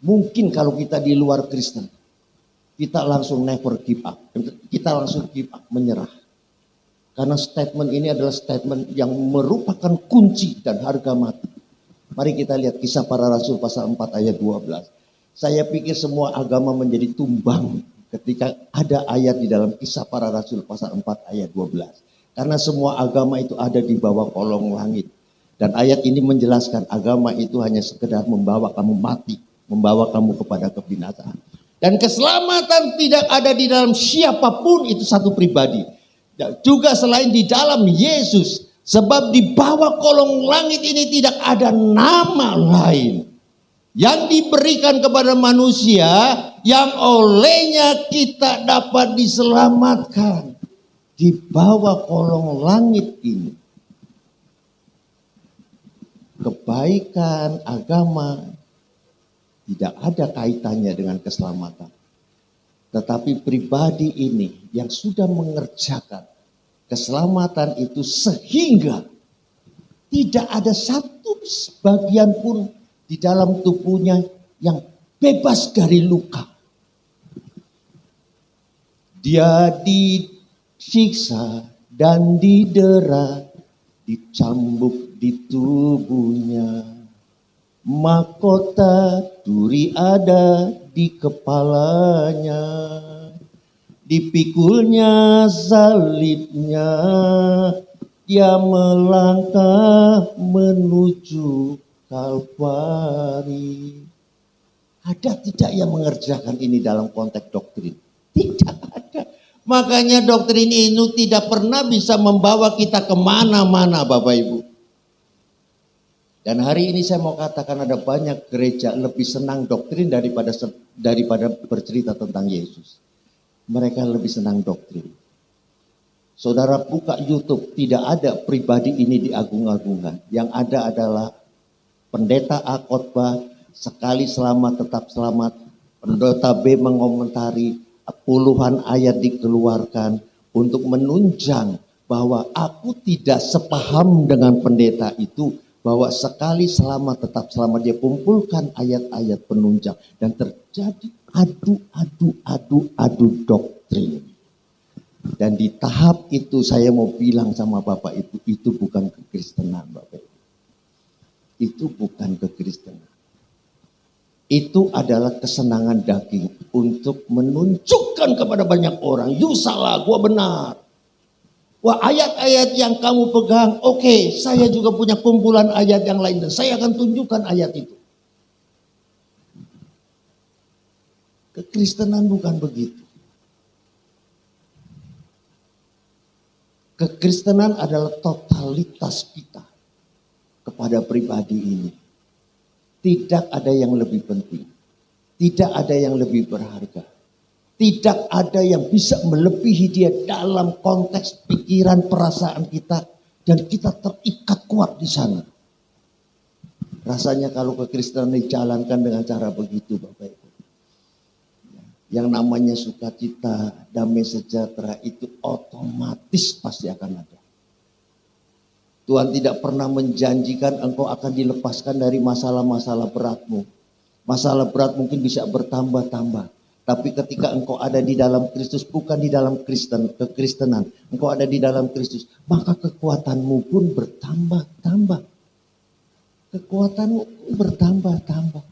mungkin kalau kita di luar Kristen, kita langsung never give up. Kita langsung give up, menyerah. Karena statement ini adalah statement yang merupakan kunci dan harga mati. Mari kita lihat Kisah Para Rasul pasal 4 ayat 12. Saya pikir semua agama menjadi tumbang ketika ada ayat di dalam Kisah Para Rasul pasal 4 ayat 12. Karena semua agama itu ada di bawah kolong langit. Dan ayat ini menjelaskan agama itu hanya sekedar membawa kamu mati, membawa kamu kepada kebinasaan. Dan keselamatan tidak ada di dalam siapapun, itu satu pribadi. Juga selain di dalam Yesus. Sebab di bawah kolong langit ini tidak ada nama lain yang diberikan kepada manusia yang olehnya kita dapat diselamatkan. Di bawah kolong langit ini. Kebaikan agama tidak ada kaitannya dengan keselamatan. Tetapi pribadi ini yang sudah mengerjakan keselamatan itu sehingga tidak ada satu bagian pun di dalam tubuhnya yang bebas dari luka. Dia disiksa dan didera, dicambuk di tubuhnya. Mahkota duri ada di kepalanya, dipikulnya salibnya, dia melangkah menuju Kalvari. Ada tidak yang mengerjakan ini dalam konteks doktrin? Tidak ada. Makanya doktrin ini tidak pernah bisa membawa kita kemana-mana Bapak Ibu. Dan hari ini saya mau katakan ada banyak gereja lebih senang doktrin daripada bercerita tentang Yesus. Mereka lebih senang doktrin. Saudara buka YouTube, tidak ada pribadi ini diagung-agungkan. Yang ada adalah pendeta A khotbah, sekali selamat tetap selamat. Pendeta B mengomentari, puluhan ayat dikeluarkan untuk menunjang bahwa aku tidak sepaham dengan pendeta itu. Bahwa sekali selamat tetap selamat, dia kumpulkan ayat-ayat penunjang. Dan terjadi adu doktrin. Dan di tahap itu saya mau bilang sama Bapak itu bukan kekristenan Bapak Ibu. Itu bukan kekristenan. Itu adalah kesenangan daging untuk menunjukkan kepada banyak orang, you salah, gua benar. Wah, ayat-ayat yang kamu pegang, oke, saya juga punya kumpulan ayat yang lain dan saya akan tunjukkan ayat itu. Kekristenan bukan begitu. Kekristenan adalah totalitas kita kepada pribadi ini. Tidak ada yang lebih penting. Tidak ada yang lebih berharga. Tidak ada yang bisa melebihi dia dalam konteks pikiran perasaan kita. Dan kita terikat kuat di sana. Rasanya kalau kekristenan dijalankan dengan cara begitu Bapak Ibu. Yang namanya sukacita, damai sejahtera itu otomatis pasti akan ada. Tuhan tidak pernah menjanjikan engkau akan dilepaskan dari masalah-masalah beratmu. Masalah berat mungkin bisa bertambah-tambah. Tapi ketika engkau ada di dalam Kristus, bukan di dalam kekristenan. Engkau ada di dalam Kristus, maka kekuatanmu pun bertambah-tambah. Kekuatanmu bertambah-tambah.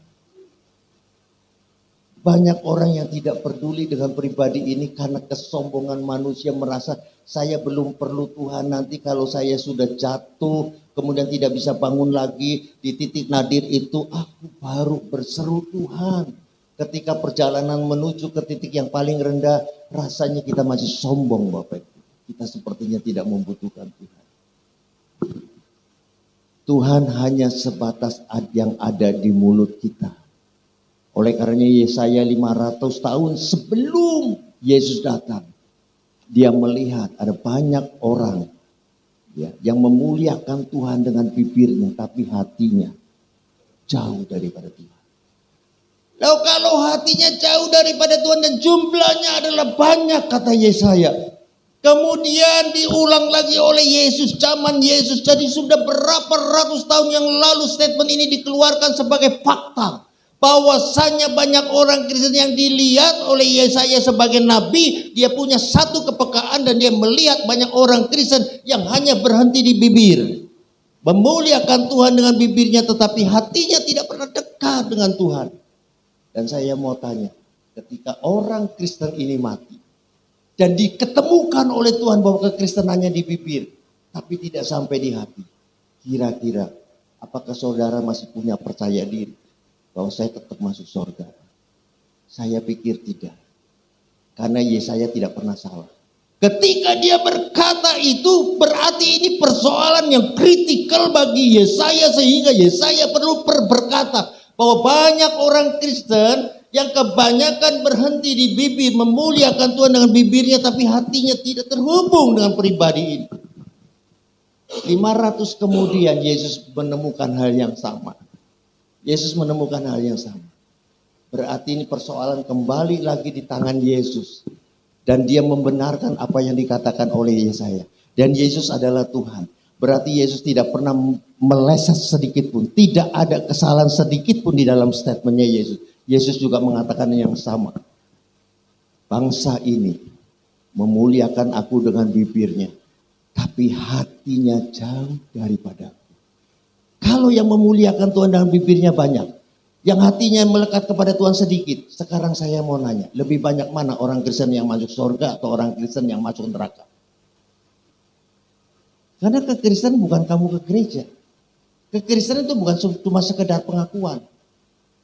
Banyak orang yang tidak peduli dengan pribadi ini karena kesombongan manusia merasa saya belum perlu Tuhan, nanti kalau saya sudah jatuh kemudian tidak bisa bangun lagi di titik nadir itu aku baru berseru Tuhan. Ketika perjalanan menuju ke titik yang paling rendah rasanya kita masih sombong Bapak Ibu. Kita sepertinya tidak membutuhkan Tuhan. Tuhan hanya sebatas yang ada di mulut kita. Oleh karenanya Yesaya 500 tahun sebelum Yesus datang, dia melihat ada banyak orang ya, yang memuliakan Tuhan dengan bibirnya, tapi hatinya jauh daripada Tuhan. Lalu kalau hatinya jauh daripada Tuhan dan jumlahnya adalah banyak kata Yesaya. Kemudian diulang lagi oleh Yesus, zaman Yesus. Jadi sudah berapa ratus tahun yang lalu statement ini dikeluarkan sebagai fakta. Bahwasanya banyak orang Kristen yang dilihat oleh Yesaya sebagai nabi, dia punya satu kepekaan dan dia melihat banyak orang Kristen yang hanya berhenti di bibir. Memuliakan Tuhan dengan bibirnya tetapi hatinya tidak pernah dekat dengan Tuhan. Dan saya mau tanya, ketika orang Kristen ini mati dan diketemukan oleh Tuhan bahwa kekristenannya di bibir tapi tidak sampai di hati, kira-kira apakah saudara masih punya percaya diri bahwa saya tetap masuk surga? Saya pikir tidak. Karena Yesaya tidak pernah salah. Ketika dia berkata itu berarti ini persoalan yang kritikal bagi Yesaya. Sehingga Yesaya perlu berkata bahwa banyak orang Kristen yang kebanyakan berhenti di bibir memuliakan Tuhan dengan bibirnya tapi hatinya tidak terhubung dengan pribadi ini. 500 kemudian Yesus menemukan hal yang sama. Yesus menemukan hal yang sama. Berarti ini persoalan kembali lagi di tangan Yesus. Dan dia membenarkan apa yang dikatakan oleh Yesaya. Dan Yesus adalah Tuhan. Berarti Yesus tidak pernah meleset sedikit pun. Tidak ada kesalahan sedikit pun di dalam statementnya Yesus. Yesus juga mengatakan yang sama. Bangsa ini memuliakan aku dengan bibirnya. Tapi hatinya jauh daripada aku. Kalau yang memuliakan Tuhan dalam bibirnya banyak, yang hatinya melekat kepada Tuhan sedikit. Sekarang saya mau nanya, lebih banyak mana orang Kristen yang masuk surga atau orang Kristen yang masuk neraka? Karena kekristenan bukan kamu ke gereja. Kekristenan itu bukan cuma sekedar pengakuan.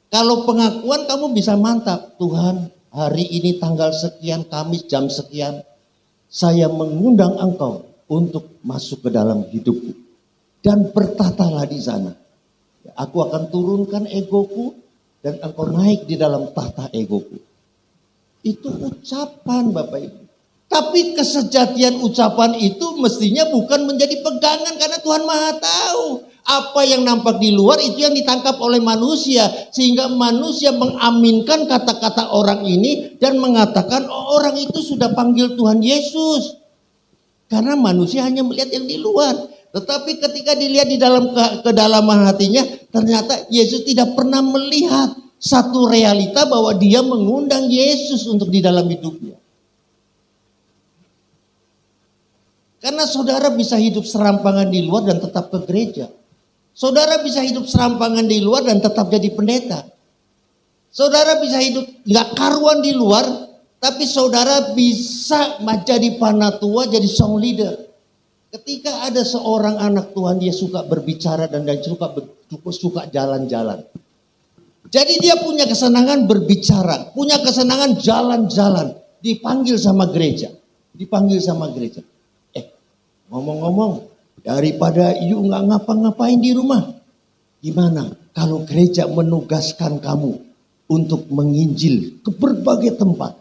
Kalau pengakuan kamu bisa mantap, Tuhan hari ini tanggal sekian, Kamis jam sekian, saya mengundang engkau untuk masuk ke dalam hidupku. Dan bertatalah di sana. Aku akan turunkan egoku dan engkau naik di dalam tahta egoku. Itu ucapan Bapak Ibu. Tapi kesejatian ucapan itu mestinya bukan menjadi pegangan karena Tuhan Maha tahu. Apa yang nampak di luar itu yang ditangkap oleh manusia. Sehingga manusia mengaminkan kata-kata orang ini dan mengatakan orang itu sudah panggil Tuhan Yesus. Karena manusia hanya melihat yang di luar. Tetapi ketika dilihat di dalam kedalaman hatinya, ternyata Yesus tidak pernah melihat satu realita bahwa dia mengundang Yesus untuk di dalam hidupnya. Karena saudara bisa hidup serampangan di luar dan tetap ke gereja. Saudara bisa hidup serampangan di luar dan tetap jadi pendeta. Saudara bisa hidup gak karuan di luar, tapi saudara bisa jadi panatua, jadi song leader. Ketika ada seorang anak Tuhan, dia suka berbicara dan suka jalan-jalan. Jadi dia punya kesenangan berbicara, punya kesenangan jalan-jalan. Dipanggil sama gereja. Ngomong-ngomong, daripada you nggak ngapa-ngapain di rumah, gimana kalau gereja menugaskan kamu untuk menginjil ke berbagai tempat?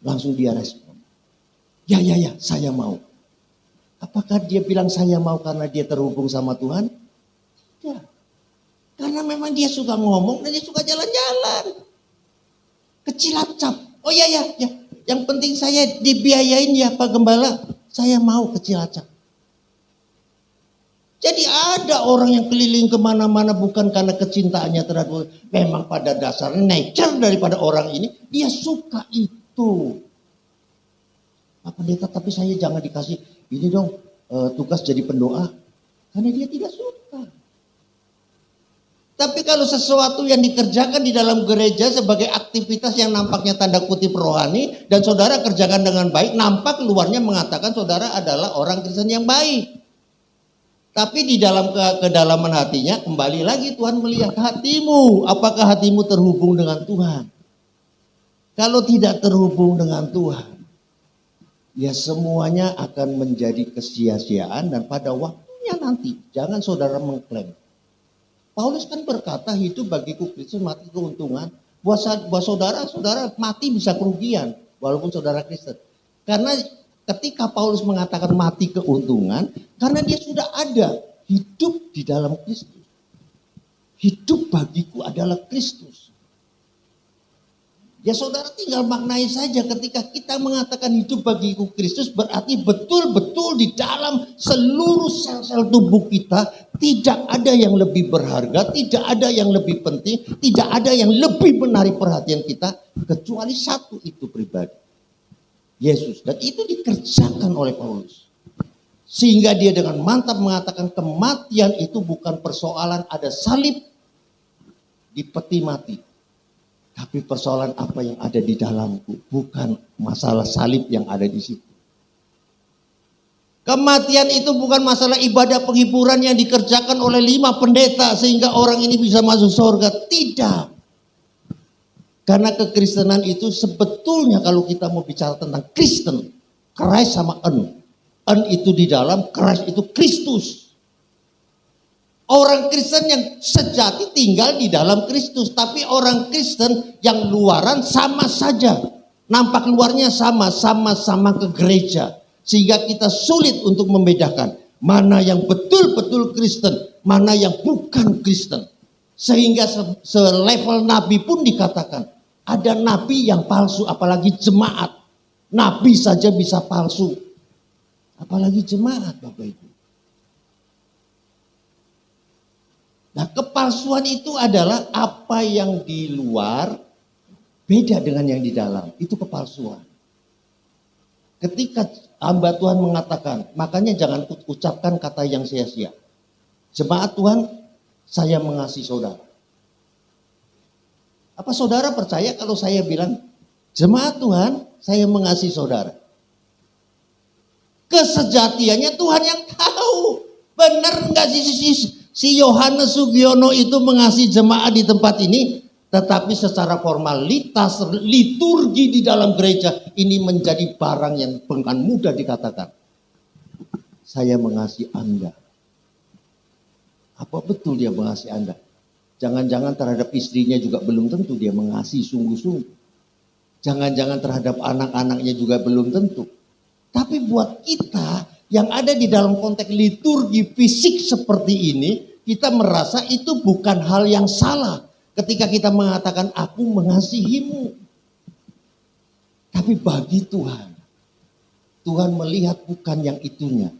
Langsung dia respon, ya, saya mau. Apakah dia bilang saya mau karena dia terhubung sama Tuhan? Tidak. Karena memang dia suka ngomong dan dia suka jalan-jalan. Kecilacap. Oh ya. Yang penting saya dibiayain ya Pak Gembala. Saya mau kecilacap. Jadi ada orang yang keliling kemana-mana bukan karena kecintaannya terhadap Tuhan. Memang pada dasarnya nature daripada orang ini, dia suka itu. Pak Pendeta, tapi saya jangan dikasih ini dong tugas jadi pendoa. Karena dia tidak suka. Tapi kalau sesuatu yang dikerjakan di dalam gereja sebagai aktivitas yang nampaknya tanda kutip rohani, dan saudara kerjakan dengan baik, nampak luarnya mengatakan saudara adalah orang Kristen yang baik. Tapi di dalam kedalaman hatinya, kembali lagi Tuhan melihat hatimu. Apakah hatimu terhubung dengan Tuhan? Kalau tidak terhubung dengan Tuhan, ya semuanya akan menjadi kesia-siaan dan pada waktunya nanti, jangan saudara mengklaim. Paulus kan berkata, hidup bagiku Kristus, mati keuntungan. Buat saudara mati bisa kerugian, walaupun saudara Kristen. Karena ketika Paulus mengatakan mati keuntungan, karena dia sudah ada hidup di dalam Kristus. Hidup bagiku adalah Kristus. Ya saudara tinggal maknai saja, ketika kita mengatakan hidup bagiku Kristus, berarti betul-betul di dalam seluruh sel-sel tubuh kita tidak ada yang lebih berharga, tidak ada yang lebih penting, tidak ada yang lebih menarik perhatian kita kecuali satu itu pribadi, Yesus. Dan itu dikerjakan oleh Paulus. Sehingga dia dengan mantap mengatakan kematian itu bukan persoalan ada salib di peti mati. Tapi persoalan apa yang ada di dalamku, bukan masalah salib yang ada di situ. Kematian itu bukan masalah ibadah penghiburan yang dikerjakan oleh 5 pendeta sehingga orang ini bisa masuk surga. Tidak. Karena kekristenan itu sebetulnya kalau kita mau bicara tentang Kristen, Christ sama En itu di dalam, Christ itu Kristus. Orang Kristen yang sejati tinggal di dalam Kristus. Tapi orang Kristen yang luaran sama saja. Nampak luarnya sama-sama ke gereja. Sehingga kita sulit untuk membedakan mana yang betul-betul Kristen, mana yang bukan Kristen. Sehingga selevel nabi pun dikatakan. Ada nabi yang palsu, apalagi jemaat. Nabi saja bisa palsu. Apalagi jemaat, Bapak Ibu. Nah, kepalsuan itu adalah apa yang di luar beda dengan yang di dalam. Itu kepalsuan. Ketika hamba Tuhan mengatakan, makanya jangan ucapkan kata yang sia-sia. Jemaat Tuhan, saya mengasihi saudara. Apa saudara percaya kalau saya bilang, jemaat Tuhan, saya mengasihi saudara? Kesejatiannya Tuhan yang tahu. Benar enggak si Yohanes Sugiono itu mengasihi jemaat di tempat ini, tetapi secara formalitas liturgi di dalam gereja ini menjadi barang yang bukan mudah dikatakan. Saya mengasihi Anda. Apa betul dia mengasihi Anda? Jangan-jangan terhadap istrinya juga belum tentu dia mengasihi sungguh-sungguh. Jangan-jangan terhadap anak-anaknya juga belum tentu. Tapi buat kita yang ada di dalam konteks liturgi fisik seperti ini, kita merasa itu bukan hal yang salah ketika kita mengatakan aku mengasihimu. Tapi bagi Tuhan, Tuhan melihat bukan yang itunya,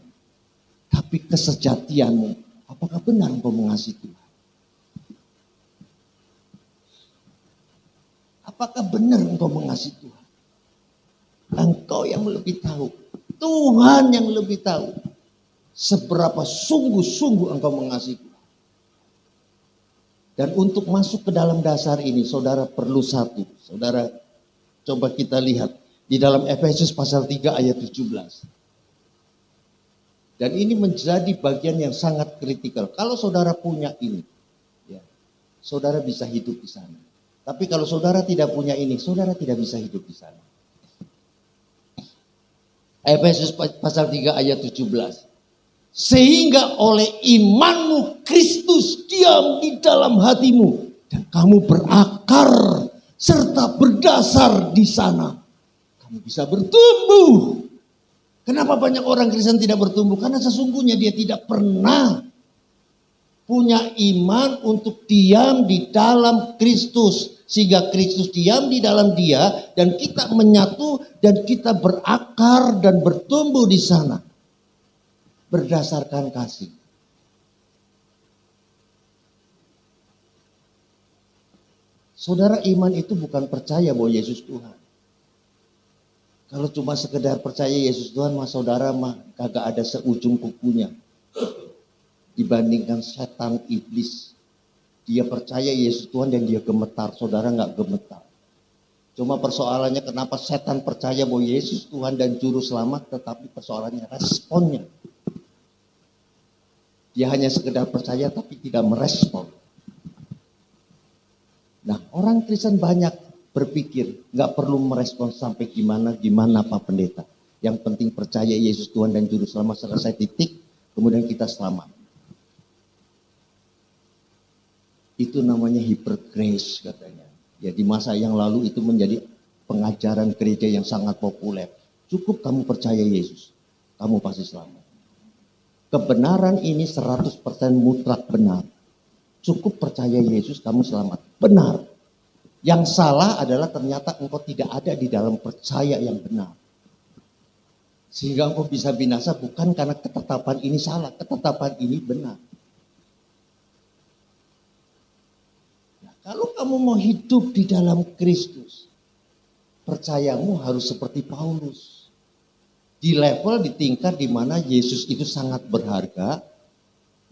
tapi kesejatianmu. Apakah benar engkau mengasihi Tuhan? Apakah benar engkau mengasihi Tuhan? Engkau yang lebih tahu. Tuhan yang lebih tahu seberapa sungguh-sungguh engkau mengasihi Tuhan. Dan untuk masuk ke dalam dasar ini, saudara perlu satu. Saudara coba kita lihat di dalam Efesus pasal 3 ayat 17. Dan ini menjadi bagian yang sangat kritikal. Kalau saudara punya ini, ya, saudara bisa hidup di sana. Tapi kalau saudara tidak punya ini, saudara tidak bisa hidup di sana. Efesus pasal 3 ayat 17. Sehingga oleh imanmu Kristus diam di dalam hatimu. Dan kamu berakar serta berdasar di sana. Kamu bisa bertumbuh Kenapa banyak orang Kristen tidak bertumbuh? Karena sesungguhnya dia tidak pernah punya iman untuk diam di dalam Kristus. Sehingga Kristus diam di dalam dia dan kita menyatu dan kita berakar dan bertumbuh di sana. Berdasarkan kasih. Saudara, iman itu bukan percaya bahwa Yesus Tuhan. Kalau cuma sekedar percaya Yesus Tuhan, mah saudara mah kagak ada seujung kukunya. Dibandingkan setan iblis. Dia percaya Yesus Tuhan dan dia gemetar, saudara nggak gemetar. Cuma persoalannya kenapa setan percaya bahwa Yesus Tuhan dan Juru Selamat, tetapi persoalannya responnya. Dia hanya sekedar percaya tapi tidak merespon. Nah, orang Kristen banyak berpikir, nggak perlu merespon sampai gimana Pak Pendeta. Yang penting percaya Yesus Tuhan dan Juru Selamat, selesai titik, kemudian kita selamat. Itu namanya hypergrace katanya. Ya, di masa yang lalu itu menjadi pengajaran gereja yang sangat populer. Cukup kamu percaya Yesus, kamu pasti selamat. Kebenaran ini 100% mutlak benar. Cukup percaya Yesus, kamu selamat. Benar. Yang salah adalah ternyata engkau tidak ada di dalam percaya yang benar. Sehingga engkau bisa binasa bukan karena ketetapan ini salah, ketetapan ini benar. Nah, kalau kamu mau hidup di dalam Kristus, percayamu harus seperti Paulus. Di level, di tingkat di mana Yesus itu sangat berharga,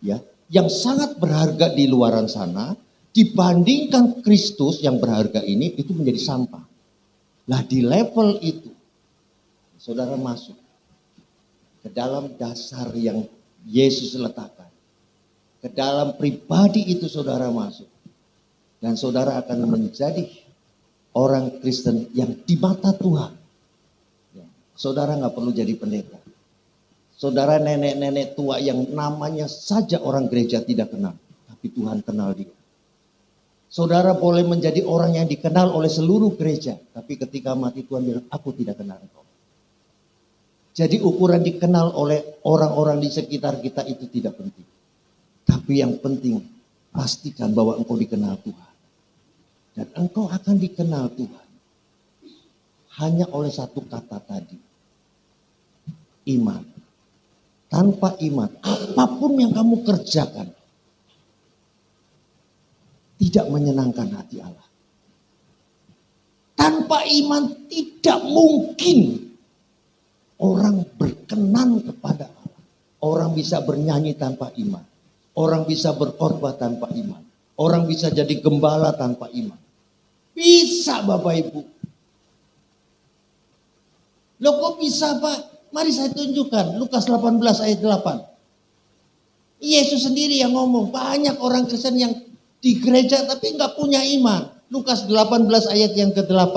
ya, yang sangat berharga di luaran sana, dibandingkan Kristus yang berharga ini, itu menjadi sampah. Nah, di level itu, saudara masuk ke dalam dasar yang Yesus letakkan. Ke dalam pribadi itu saudara masuk. Dan saudara akan menjadi orang Kristen yang di mata Tuhan. Saudara nggak perlu jadi pendeta. Saudara nenek-nenek tua yang namanya saja orang gereja tidak kenal. Tapi Tuhan kenal dia. Saudara boleh menjadi orang yang dikenal oleh seluruh gereja. Tapi ketika mati Tuhan bilang, aku tidak kenal engkau. Jadi ukuran dikenal oleh orang-orang di sekitar kita itu tidak penting. Tapi yang penting, pastikan bahwa engkau dikenal Tuhan. Dan engkau akan dikenal Tuhan. Hanya oleh satu kata tadi. Iman. Tanpa iman, apapun yang kamu kerjakan, tidak menyenangkan hati Allah. Tanpa iman tidak mungkin orang berkenan kepada Allah. Orang bisa bernyanyi tanpa iman. Orang bisa berkhotbah tanpa iman. Orang bisa jadi gembala tanpa iman. Bisa Bapak Ibu. Loh kok bisa Pak? Mari saya tunjukkan. Lukas 18 ayat 8. Yesus sendiri yang ngomong. Banyak orang Kristen yang di gereja tapi nggak punya iman. Lukas 18 ayat yang ke-8.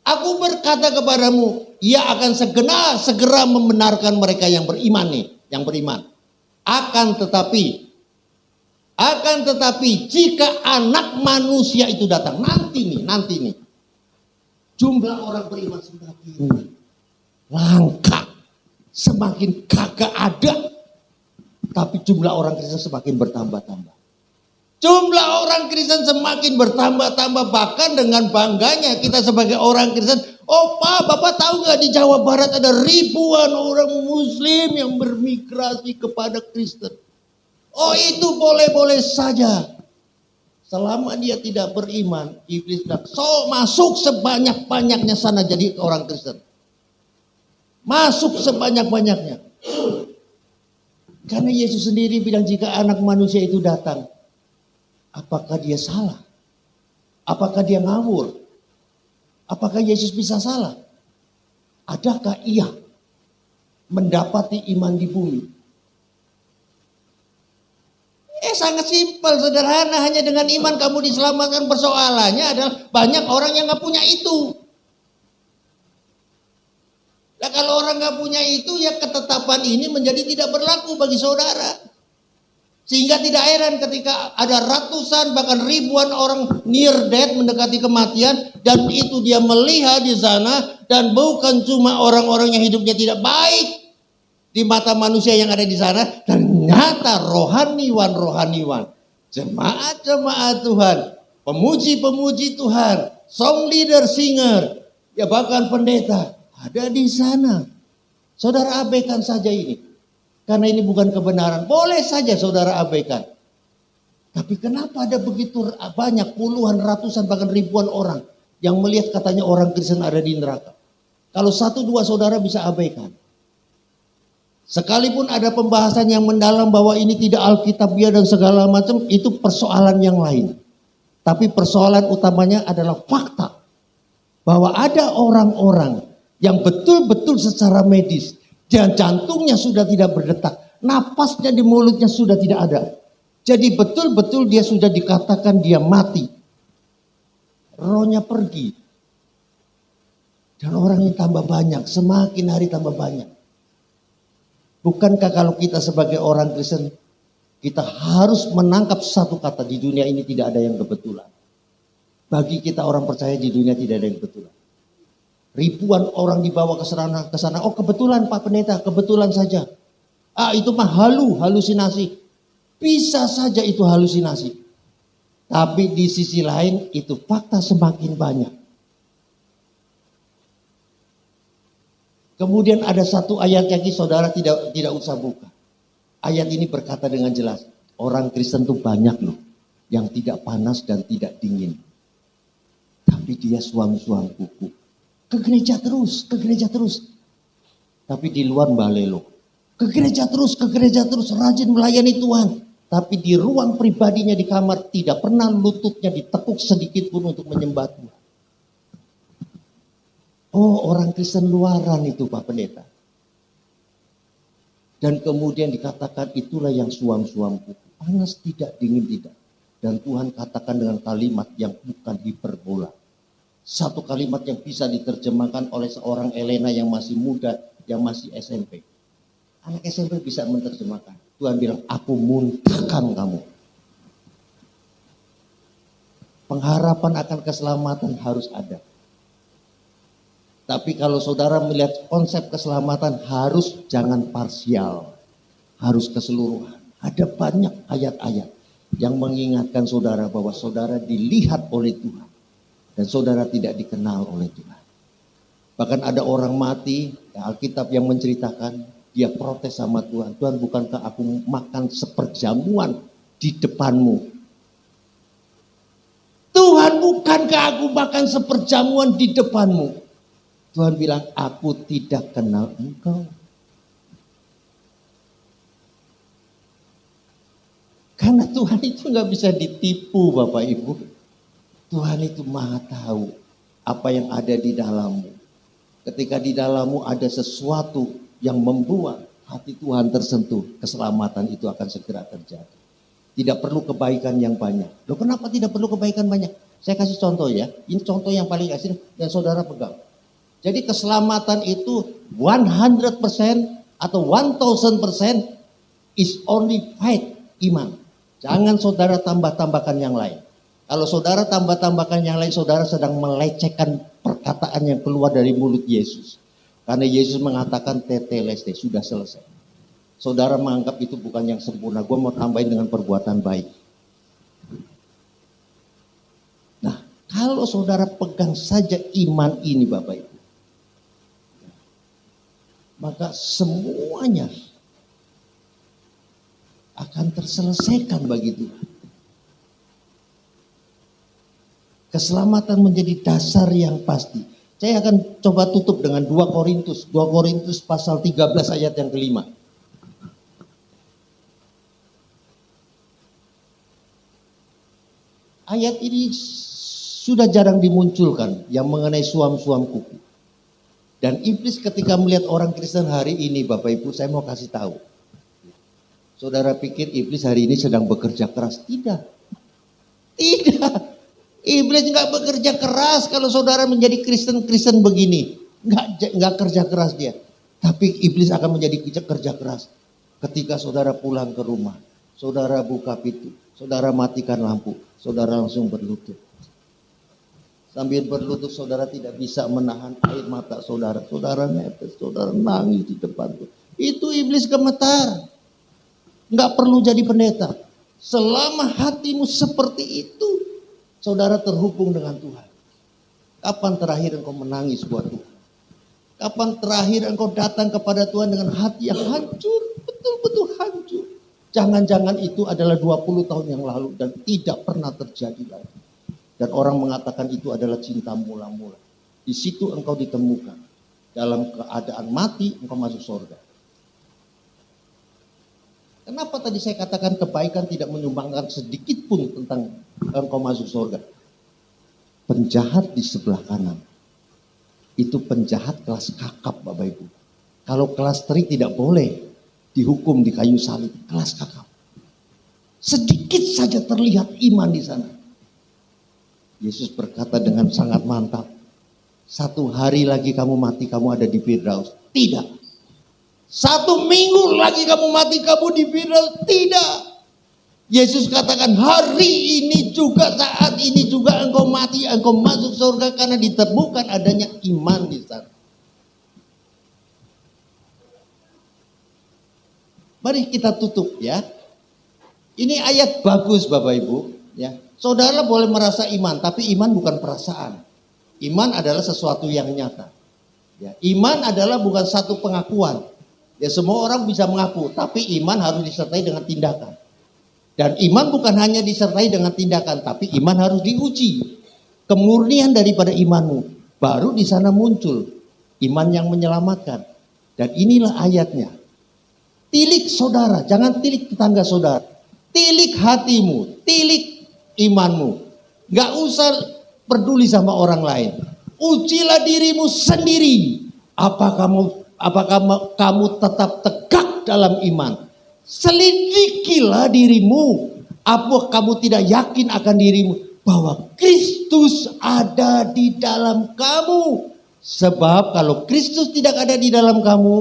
Aku berkata kepadamu, ia akan segera membenarkan mereka yang beriman nih, yang beriman. Akan tetapi jika Anak Manusia itu datang, nanti nih, jumlah orang beriman semakin langka, semakin kagak ada, tapi jumlah orang Kristen semakin bertambah-tambah. Jumlah orang Kristen semakin bertambah-tambah, bahkan dengan bangganya kita sebagai orang Kristen. Oh Pak, Bapak tahu nggak di Jawa Barat ada ribuan orang Muslim yang bermigrasi kepada Kristen. Oh itu boleh-boleh saja. Selama dia tidak beriman, iblis bilang, so masuk sebanyak-banyaknya sana jadi orang Kristen. Masuk sebanyak-banyaknya. Karena Yesus sendiri bilang jika Anak Manusia itu datang, apakah dia salah? Apakah dia ngawur? Apakah Yesus bisa salah? Adakah ia mendapati iman di bumi? Sangat simpel, sederhana. Hanya dengan iman kamu diselamatkan. Persoalannya adalah banyak orang yang gak punya itu. Nah kalau orang gak punya itu, ya ketetapan ini menjadi tidak berlaku bagi saudara. Sehingga tidak heran ketika ada ratusan bahkan ribuan orang near death mendekati kematian dan itu dia melihat di sana dan bukan cuma orang-orang yang hidupnya tidak baik di mata manusia yang ada di sana, ternyata rohaniwan, jemaat-jemaat Tuhan, pemuji-pemuji Tuhan, song leader, singer, ya bahkan pendeta ada di sana. Saudara abaikan saja ini. Karena ini bukan kebenaran. Boleh saja saudara abaikan. Tapi kenapa ada begitu banyak puluhan, ratusan, bahkan ribuan orang yang melihat katanya orang Kristen ada di neraka. Kalau satu dua saudara bisa abaikan. Sekalipun ada pembahasan yang mendalam bahwa ini tidak alkitabiah dan segala macam, itu persoalan yang lain. Tapi persoalan utamanya adalah fakta. Bahwa ada orang-orang yang betul-betul secara medis, dan jantungnya sudah tidak berdetak, napasnya di mulutnya sudah tidak ada. Jadi betul-betul dia sudah dikatakan dia mati. Rohnya pergi. Dan orangnya tambah banyak, semakin hari tambah banyak. Bukankah kalau kita sebagai orang Kristen, kita harus menangkap satu kata, di dunia ini tidak ada yang kebetulan. Bagi kita orang percaya di dunia tidak ada yang kebetulan. Ribuan orang dibawa ke sana. Oh kebetulan Pak Pendeta, kebetulan saja. Itu mah halusinasi. Bisa saja itu halusinasi. Tapi di sisi lain itu fakta semakin banyak. Kemudian ada satu ayat yang saudara tidak usah buka. Ayat ini berkata dengan jelas, orang Kristen tuh banyak loh yang tidak panas dan tidak dingin. Tapi dia suam-suam kuku. Ke gereja terus. Tapi di luar balelo. Ke gereja terus, rajin melayani Tuhan. Tapi di ruang pribadinya di kamar tidak pernah lututnya ditekuk sedikit pun untuk menyembah Tuhan. Oh, orang Kristen luaran itu Pak Pendeta. Dan kemudian dikatakan itulah yang suam-suam kuku. Panas tidak, dingin tidak. Dan Tuhan katakan dengan kalimat yang bukan hiperbola. Satu kalimat yang bisa diterjemahkan oleh seorang Elena yang masih muda, yang masih SMP. Anak SMP bisa menerjemahkan. Tuhan bilang, aku muntahkan kamu. Pengharapan akan keselamatan harus ada. Tapi kalau saudara melihat konsep keselamatan harus jangan parsial. Harus keseluruhan. Ada banyak ayat-ayat yang mengingatkan saudara bahwa saudara dilihat oleh Tuhan. Dan saudara tidak dikenal oleh Tuhan. Bahkan ada orang mati, Alkitab yang menceritakan, dia protes sama Tuhan. Tuhan, bukankah aku makan seperjamuan di depanmu? Tuhan, bukankah aku makan seperjamuan di depanmu? Tuhan bilang, aku tidak kenal engkau. Karena Tuhan itu gak bisa ditipu Bapak Ibu. Tuhan itu maha tahu apa yang ada di dalammu. Ketika di dalammu ada sesuatu yang membuat hati Tuhan tersentuh, keselamatan itu akan segera terjadi. Tidak perlu kebaikan yang banyak. Loh kenapa tidak perlu kebaikan banyak? Saya kasih contoh ya. Ini contoh yang paling asli dan saudara pegang. Jadi keselamatan itu 100% atau 1000% is only faith, iman. Jangan saudara tambah-tambahkan yang lain. Kalau saudara tambah-tambahkan yang lain, saudara sedang melecehkan perkataan yang keluar dari mulut Yesus. Karena Yesus mengatakan tetelestai, sudah selesai. Saudara menganggap itu bukan yang sempurna. Gue mau tambahin dengan perbuatan baik. Nah, kalau saudara pegang saja iman ini Bapak Ibu, maka semuanya akan terselesaikan bagi Tuhan. Keselamatan menjadi dasar yang pasti. Saya akan coba tutup dengan 2 Korintus pasal 13 ayat yang kelima. Ayat ini sudah jarang dimunculkan yang mengenai suam-suam kuku. Dan iblis ketika melihat orang Kristen hari ini Bapak Ibu, saya mau kasih tahu. Saudara pikir iblis hari ini sedang bekerja keras? Tidak. Iblis nggak bekerja keras kalau saudara menjadi Kristen begini. Nggak kerja keras dia. Tapi iblis akan menjadi kerja keras ketika saudara pulang ke rumah. saudara buka pintu, saudara matikan lampu, saudara langsung berlutut. Sambil berlutut saudara tidak bisa menahan air mata saudara. Saudara netes, saudara nangis di depan Tuhan. Itu iblis gemetar. Enggak perlu jadi pendeta. Selama hatimu seperti itu, saudara terhubung dengan Tuhan. Kapan terakhir engkau menangis buat Tuhan? Kapan terakhir engkau datang kepada Tuhan dengan hati yang hancur, betul-betul hancur? Jangan-jangan itu adalah 20 tahun yang lalu dan tidak pernah terjadi lagi. Dan orang mengatakan itu adalah cinta mula-mula. Di situ engkau ditemukan. Dalam keadaan mati, engkau masuk surga. Kenapa tadi saya katakan kebaikan tidak menyumbangkan sedikit pun tentang engkau masuk surga? Penjahat di sebelah kanan. Itu penjahat kelas kakap, Bapak Ibu. Kalau kelas teri tidak boleh dihukum di kayu salib, kelas kakap. Sedikit saja terlihat iman di sana. Yesus berkata dengan sangat mantap, 1 hari lagi kamu mati, kamu ada di Firdaus. Tidak. 1 minggu lagi kamu mati, kamu di Firdaus. Tidak. Yesus katakan hari ini juga, saat ini juga engkau mati, engkau masuk surga karena ditemukan adanya iman di sana. Mari kita tutup ya. Ini ayat bagus Bapak Ibu ya. Saudara boleh merasa iman, tapi iman bukan perasaan. Iman adalah sesuatu yang nyata. Ya, iman adalah bukan satu pengakuan. Ya, semua orang bisa mengaku, tapi iman harus disertai dengan tindakan. Dan iman bukan hanya disertai dengan tindakan, tapi iman harus diuji. Kemurnian daripada imanmu, baru di sana muncul iman yang menyelamatkan. Dan inilah ayatnya. Tilik saudara, jangan tilik tetangga saudara. Tilik hatimu, tilik imanmu. Gak usah peduli sama orang lain. Ujilah dirimu sendiri. Apakah kamu tetap tegak dalam iman? Selidikilah dirimu. Apa kamu tidak yakin akan dirimu bahwa Kristus ada di dalam kamu? Sebab kalau Kristus tidak ada di dalam kamu,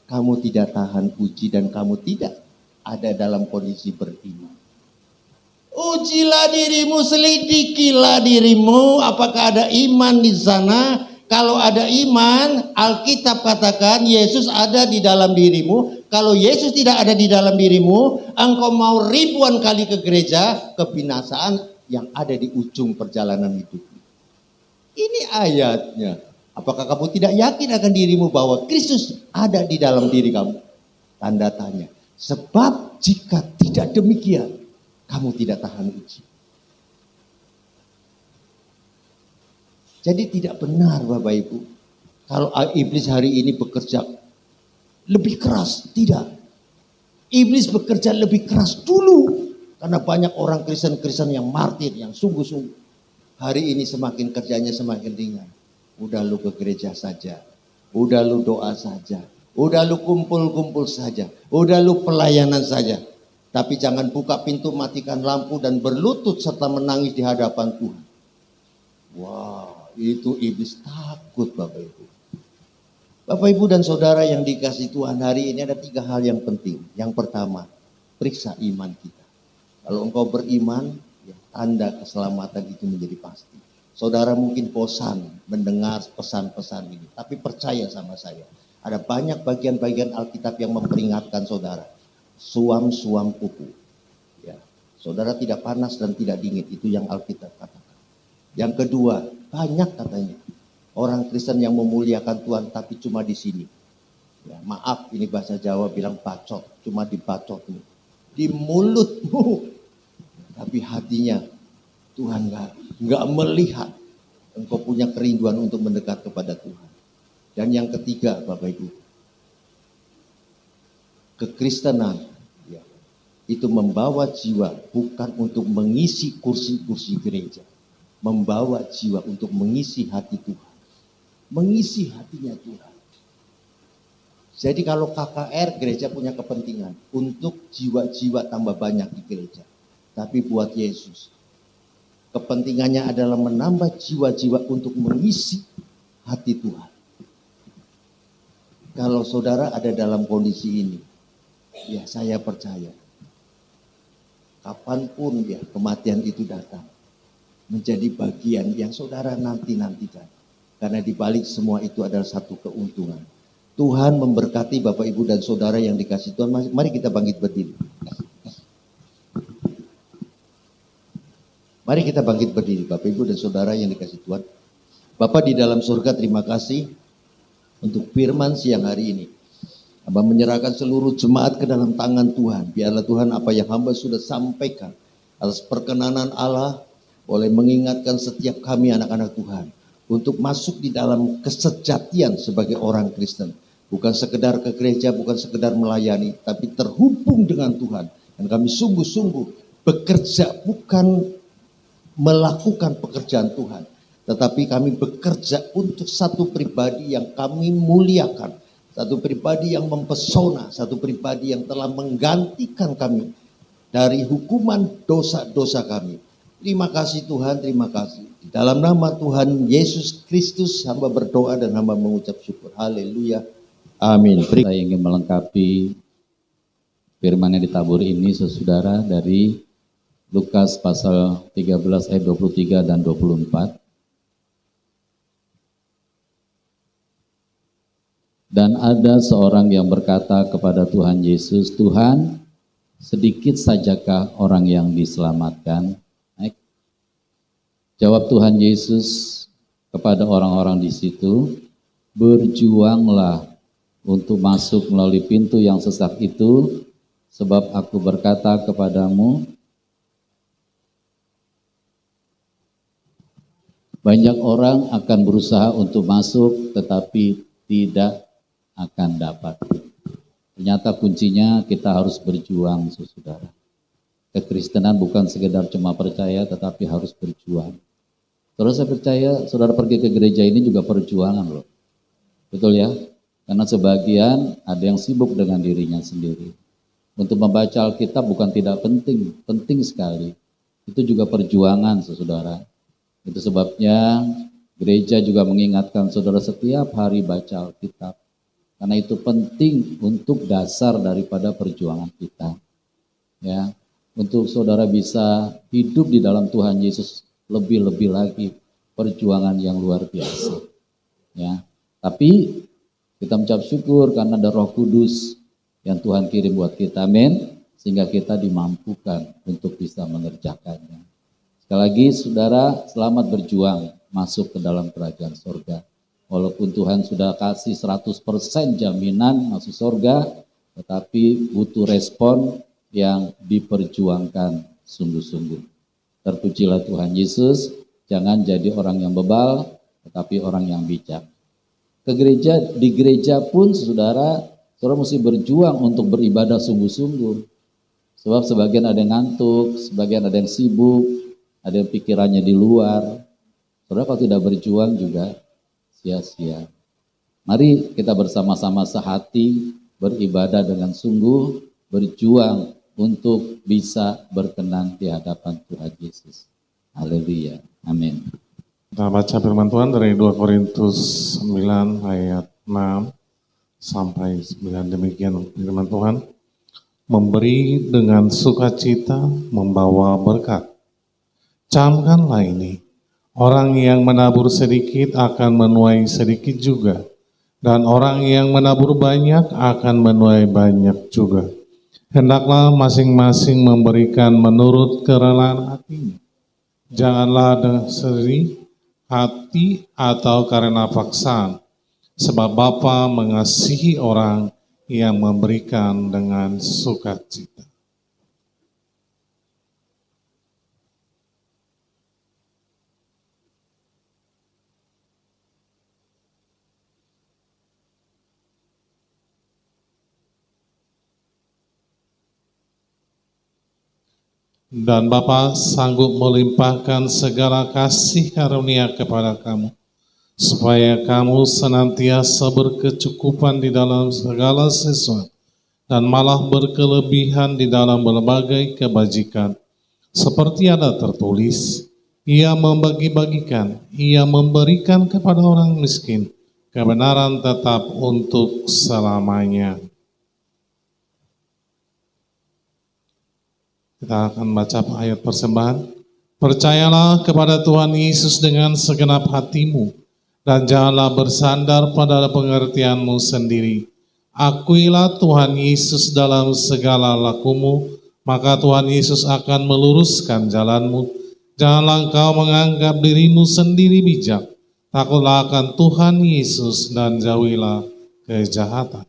kamu tidak tahan uji dan kamu tidak ada dalam kondisi beriman. Ujilah dirimu, selidikilah dirimu, apakah ada iman di sana? Kalau ada iman, Alkitab katakan Yesus ada di dalam dirimu. Kalau Yesus tidak ada di dalam dirimu, engkau mau ribuan kali ke gereja, kebinasaan yang ada di ujung perjalanan hidup. Ini ayatnya. Apakah kamu tidak yakin akan dirimu bahwa Kristus ada di dalam diri kamu? Tanda tanya. Sebab jika tidak demikian, kamu tidak tahan uji. Jadi tidak benar Bapak Ibu. Kalau iblis hari ini bekerja lebih keras. Tidak. Iblis bekerja lebih keras dulu. Karena banyak orang Kristen-Kristen yang martir, yang sungguh-sungguh. Hari ini semakin kerjanya semakin ringan. Udah lu ke gereja saja. Udah lu doa saja. Udah lu kumpul-kumpul saja. Udah lu pelayanan saja. Tapi jangan buka pintu, matikan lampu dan berlutut serta menangis di hadapan Tuhan. Wow. Itu iblis takut Bapak Ibu. Bapak Ibu dan saudara yang dikasih Tuhan, hari ini ada 3 hal yang penting. Yang pertama, periksa iman kita. Kalau engkau beriman, ya, tanda keselamatan itu menjadi pasti. Saudara mungkin bosan mendengar pesan-pesan ini, tapi percaya sama saya. Ada banyak bagian-bagian Alkitab yang memperingatkan saudara. Suam-suam kuku. Ya, saudara tidak panas dan tidak dingin, itu yang Alkitab katakan. Yang kedua, banyak katanya orang Kristen yang memuliakan Tuhan tapi cuma di sini. Ya, maaf ini bahasa Jawa bilang bacot, cuma dibacot di mulutmu. Tapi hatinya Tuhan nggak melihat engkau punya kerinduan untuk mendekat kepada Tuhan. Dan yang ketiga Bapak Ibu, kekristenan ya, itu membawa jiwa bukan untuk mengisi kursi-kursi gereja. Membawa jiwa untuk mengisi hati Tuhan. Mengisi hatinya Tuhan. Jadi kalau KKR gereja punya kepentingan untuk jiwa-jiwa tambah banyak di gereja. Tapi buat Yesus kepentingannya adalah menambah jiwa-jiwa untuk mengisi hati Tuhan. Kalau saudara ada dalam kondisi ini, ya saya percaya kapanpun ya kematian itu datang, menjadi bagian yang saudara nanti-nantikan. Karena di balik semua itu adalah satu keuntungan. Tuhan memberkati Bapak Ibu dan saudara yang dikasih Tuhan. Mari kita bangkit berdiri. Mari kita bangkit berdiri Bapak Ibu dan saudara yang dikasih Tuhan. Bapa di dalam surga, terima kasih untuk firman siang hari ini. Hamba menyerahkan seluruh jemaat ke dalam tangan Tuhan. Biarlah Tuhan apa yang hamba sudah sampaikan atas perkenanan Allah boleh mengingatkan setiap kami anak-anak Tuhan untuk masuk di dalam kesejatian sebagai orang Kristen. Bukan sekedar ke gereja, bukan sekedar melayani, tapi terhubung dengan Tuhan. Dan kami sungguh-sungguh bekerja bukan melakukan pekerjaan Tuhan, tetapi kami bekerja untuk satu pribadi yang kami muliakan, satu pribadi yang mempesona, satu pribadi yang telah menggantikan kami dari hukuman dosa-dosa kami. Terima kasih Tuhan, terima kasih. Di dalam nama Tuhan Yesus Kristus hamba berdoa dan hamba mengucap syukur. Haleluya. Amin. Saya ingin melengkapi firman yang ditabur ini saudara dari Lukas pasal 13 ayat 23 dan 24. Dan ada seorang yang berkata kepada Tuhan Yesus, Tuhan, sedikit sajakah orang yang diselamatkan? Jawab Tuhan Yesus kepada orang-orang di situ, berjuanglah untuk masuk melalui pintu yang sesak itu, sebab aku berkata kepadamu, banyak orang akan berusaha untuk masuk tetapi tidak akan dapat. Ternyata kuncinya kita harus berjuang, saudara. Kekristenan bukan sekedar cuma percaya tetapi harus berjuang. Terus saya percaya saudara pergi ke gereja ini juga perjuangan loh. Betul ya? Karena sebagian ada yang sibuk dengan dirinya sendiri. Untuk membaca Alkitab bukan tidak penting, penting sekali. Itu juga perjuangan saudara. Itu sebabnya gereja juga mengingatkan saudara setiap hari baca Alkitab. Karena itu penting untuk dasar daripada perjuangan kita. Ya, untuk saudara bisa hidup di dalam Tuhan Yesus lebih-lebih lagi, perjuangan yang luar biasa. Ya, tapi kita mengucap syukur karena ada Roh Kudus yang Tuhan kirim buat kita, amin, sehingga kita dimampukan untuk bisa mengerjakannya. Sekali lagi saudara, selamat berjuang masuk ke dalam kerajaan surga. Walaupun Tuhan sudah kasih 100% jaminan masuk surga, tetapi butuh respon yang diperjuangkan sungguh-sungguh. Terpujilah Tuhan Yesus, jangan jadi orang yang bebal, tetapi orang yang bijak. Di gereja pun saudara mesti berjuang untuk beribadah sungguh-sungguh. Sebab sebagian ada yang ngantuk, sebagian ada yang sibuk, ada yang pikirannya di luar. Saudara kalau tidak berjuang juga sia-sia. Mari kita bersama-sama sehati beribadah dengan sungguh, berjuang untuk bisa berkenan di hadapan Tuhan Yesus. Haleluya. Amin. Kita baca firman Tuhan dari 2 Korintus 9 ayat 6 sampai 9. Demikian firman Tuhan. Memberi dengan sukacita membawa berkat. Camkanlah ini. Orang yang menabur sedikit akan menuai sedikit juga. Dan orang yang menabur banyak akan menuai banyak juga. Hendaklah masing-masing memberikan menurut kerelaan hatinya. Janganlah dengan sedih hati atau karena paksaan, sebab Bapa mengasihi orang yang memberikan dengan sukacita. Dan Bapa sanggup melimpahkan segala kasih karunia kepada kamu, supaya kamu senantiasa berkecukupan di dalam segala sesuatu, dan malah berkelebihan di dalam berbagai kebajikan. Seperti ada tertulis, Ia membagi-bagikan, Ia memberikan kepada orang miskin, kebenaran tetap untuk selamanya. Kita akan baca ayat persembahan. Percayalah kepada Tuhan Yesus dengan segenap hatimu, dan janganlah bersandar pada pengertianmu sendiri. Akuilah Tuhan Yesus dalam segala lakumu, maka Tuhan Yesus akan meluruskan jalanmu. Janganlah engkau menganggap dirimu sendiri bijak, takutlah akan Tuhan Yesus dan jauhilah kejahatan.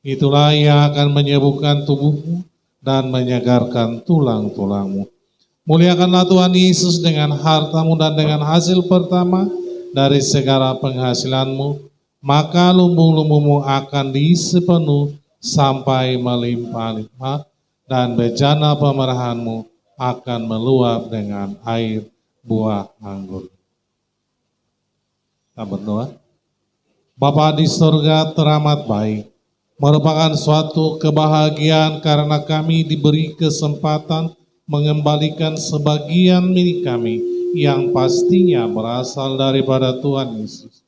Itulah yang akan menyembuhkan tubuhmu dan menyegarkan tulang-tulangmu. Muliakanlah Tuhan Yesus dengan hartamu dan dengan hasil pertama dari segala penghasilanmu, maka lumbung-lumbungmu akan diisi penuh sampai melimpah-limpah, dan bejana pemerahanmu akan meluap dengan air buah anggur. Kita berdoa. Bapa di surga teramat baik, merupakan suatu kebahagiaan karena kami diberi kesempatan mengembalikan sebagian milik kami yang pastinya berasal daripada Tuhan Yesus.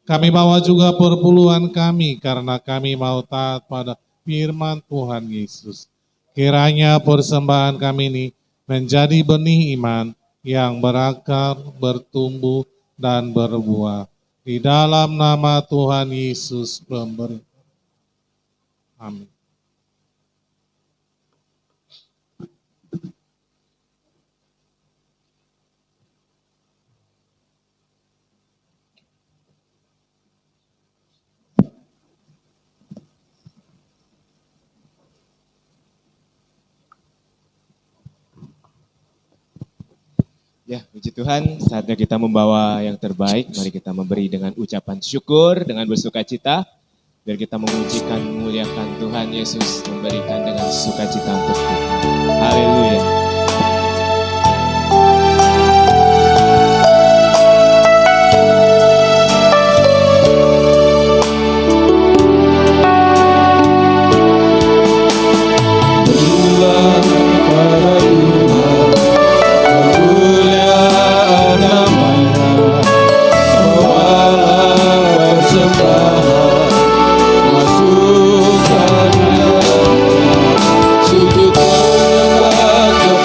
Kami bawa juga perpuluhan kami karena kami mau taat pada firman Tuhan Yesus. Kiranya persembahan kami ini menjadi benih iman yang berakar, bertumbuh, dan berbuah. Di dalam nama Tuhan Yesus pemberi. Amin. Ya, puji Tuhan, saatnya kita membawa yang terbaik. Mari kita memberi dengan ucapan syukur, dengan bersukacita. Biar kita memujikan, memuliakan Tuhan Yesus, memberikan dengan sukacita untuk kita. Haleluya. Sujud menyembah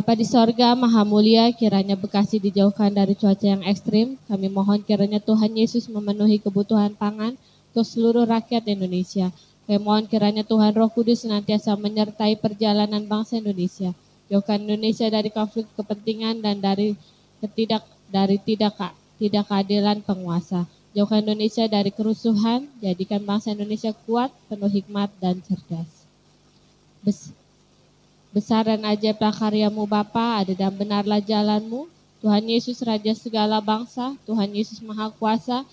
Bapa di sorga, Maha Mulia, kiranya Bekasi dijauhkan dari cuaca yang ekstrim. Kami mohon kiranya Tuhan Yesus memenuhi kebutuhan pangan untuk seluruh rakyat Indonesia. Kami mohon kiranya Tuhan Roh Kudus senantiasa menyertai perjalanan bangsa Indonesia. Jauhkan Indonesia dari konflik kepentingan dan dari tidak keadilan penguasa. Jauhkan Indonesia dari kerusuhan, jadikan bangsa Indonesia kuat, penuh hikmat dan cerdas. Besar dan ajaiblah karya-Mu Bapa, ada dan benarlah jalan-Mu. Tuhan Yesus Raja segala bangsa, Tuhan Yesus Maha Kuasa,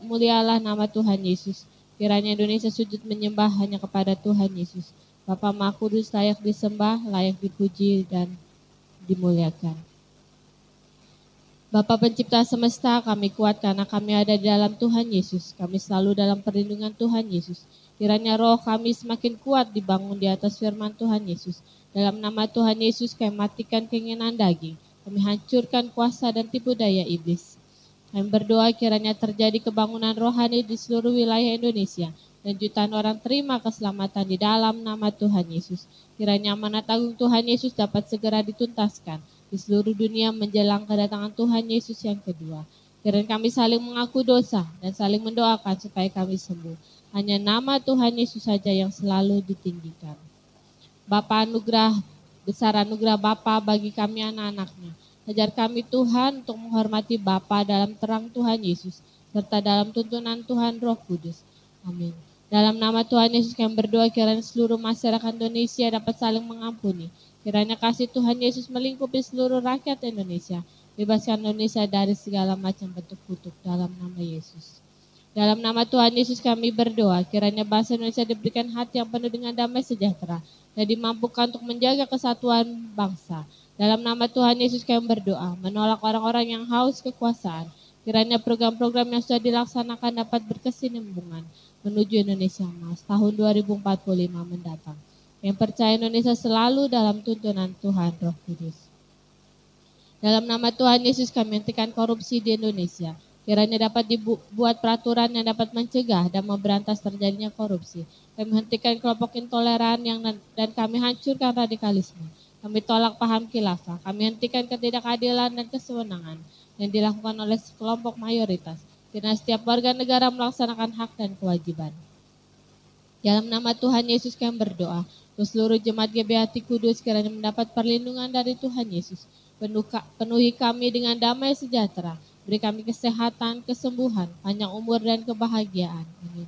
mulialah nama Tuhan Yesus. Kiranya Indonesia sujud menyembah hanya kepada Tuhan Yesus. Bapa Maha Kudus, layak disembah, layak dipuji dan dimuliakan. Bapa Pencipta semesta, kami kuat karena kami ada di dalam Tuhan Yesus. Kami selalu dalam perlindungan Tuhan Yesus. Kiranya roh kami semakin kuat dibangun di atas firman Tuhan Yesus. Dalam nama Tuhan Yesus kami matikan keinginan daging. Kami hancurkan kuasa dan tipu daya iblis. Kami berdoa kiranya terjadi kebangunan rohani di seluruh wilayah Indonesia. Dan jutaan orang terima keselamatan di dalam nama Tuhan Yesus. Kiranya amanat agung Tuhan Yesus dapat segera dituntaskan di seluruh dunia menjelang kedatangan Tuhan Yesus yang kedua. Kiranya kami saling mengaku dosa dan saling mendoakan supaya kami sembuh. Hanya nama Tuhan Yesus saja yang selalu ditinggikan. Bapa besar anugerah Bapa bagi kami anak-anaknya. Ajar kami Tuhan untuk menghormati Bapa dalam terang Tuhan Yesus, serta dalam tuntunan Tuhan Roh Kudus. Amin. Dalam nama Tuhan Yesus kami berdoa kiranya seluruh masyarakat Indonesia dapat saling mengampuni. Kiranya kasih Tuhan Yesus melingkupi seluruh rakyat Indonesia. Bebaskan Indonesia dari segala macam bentuk kutuk dalam nama Yesus. Dalam nama Tuhan Yesus kami berdoa, kiranya bangsa Indonesia diberikan hati yang penuh dengan damai sejahtera dan dimampukan untuk menjaga kesatuan bangsa. Dalam nama Tuhan Yesus kami berdoa, menolak orang-orang yang haus kekuasaan. Kiranya program-program yang sudah dilaksanakan dapat berkesinambungan menuju Indonesia Emas tahun 2045 mendatang. Yang percaya Indonesia selalu dalam tuntunan Tuhan Roh Kudus. Dalam nama Tuhan Yesus kami hentikan korupsi di Indonesia. Kiranya dapat dibuat peraturan yang dapat mencegah dan memberantas terjadinya korupsi. Kami hentikan kelompok intoleran dan kami hancurkan radikalisme. Kami tolak paham khilafah. Kami hentikan ketidakadilan dan kesewenangan yang dilakukan oleh kelompok mayoritas. Kiranya setiap warga negara melaksanakan hak dan kewajiban. Dalam nama Tuhan Yesus kami berdoa. Untuk seluruh jemaat GBHT Kudus kiranya mendapat perlindungan dari Tuhan Yesus. Penuhi kami dengan damai sejahtera. Beri kami kesehatan, kesembuhan, panjang umur dan kebahagiaan. Amin.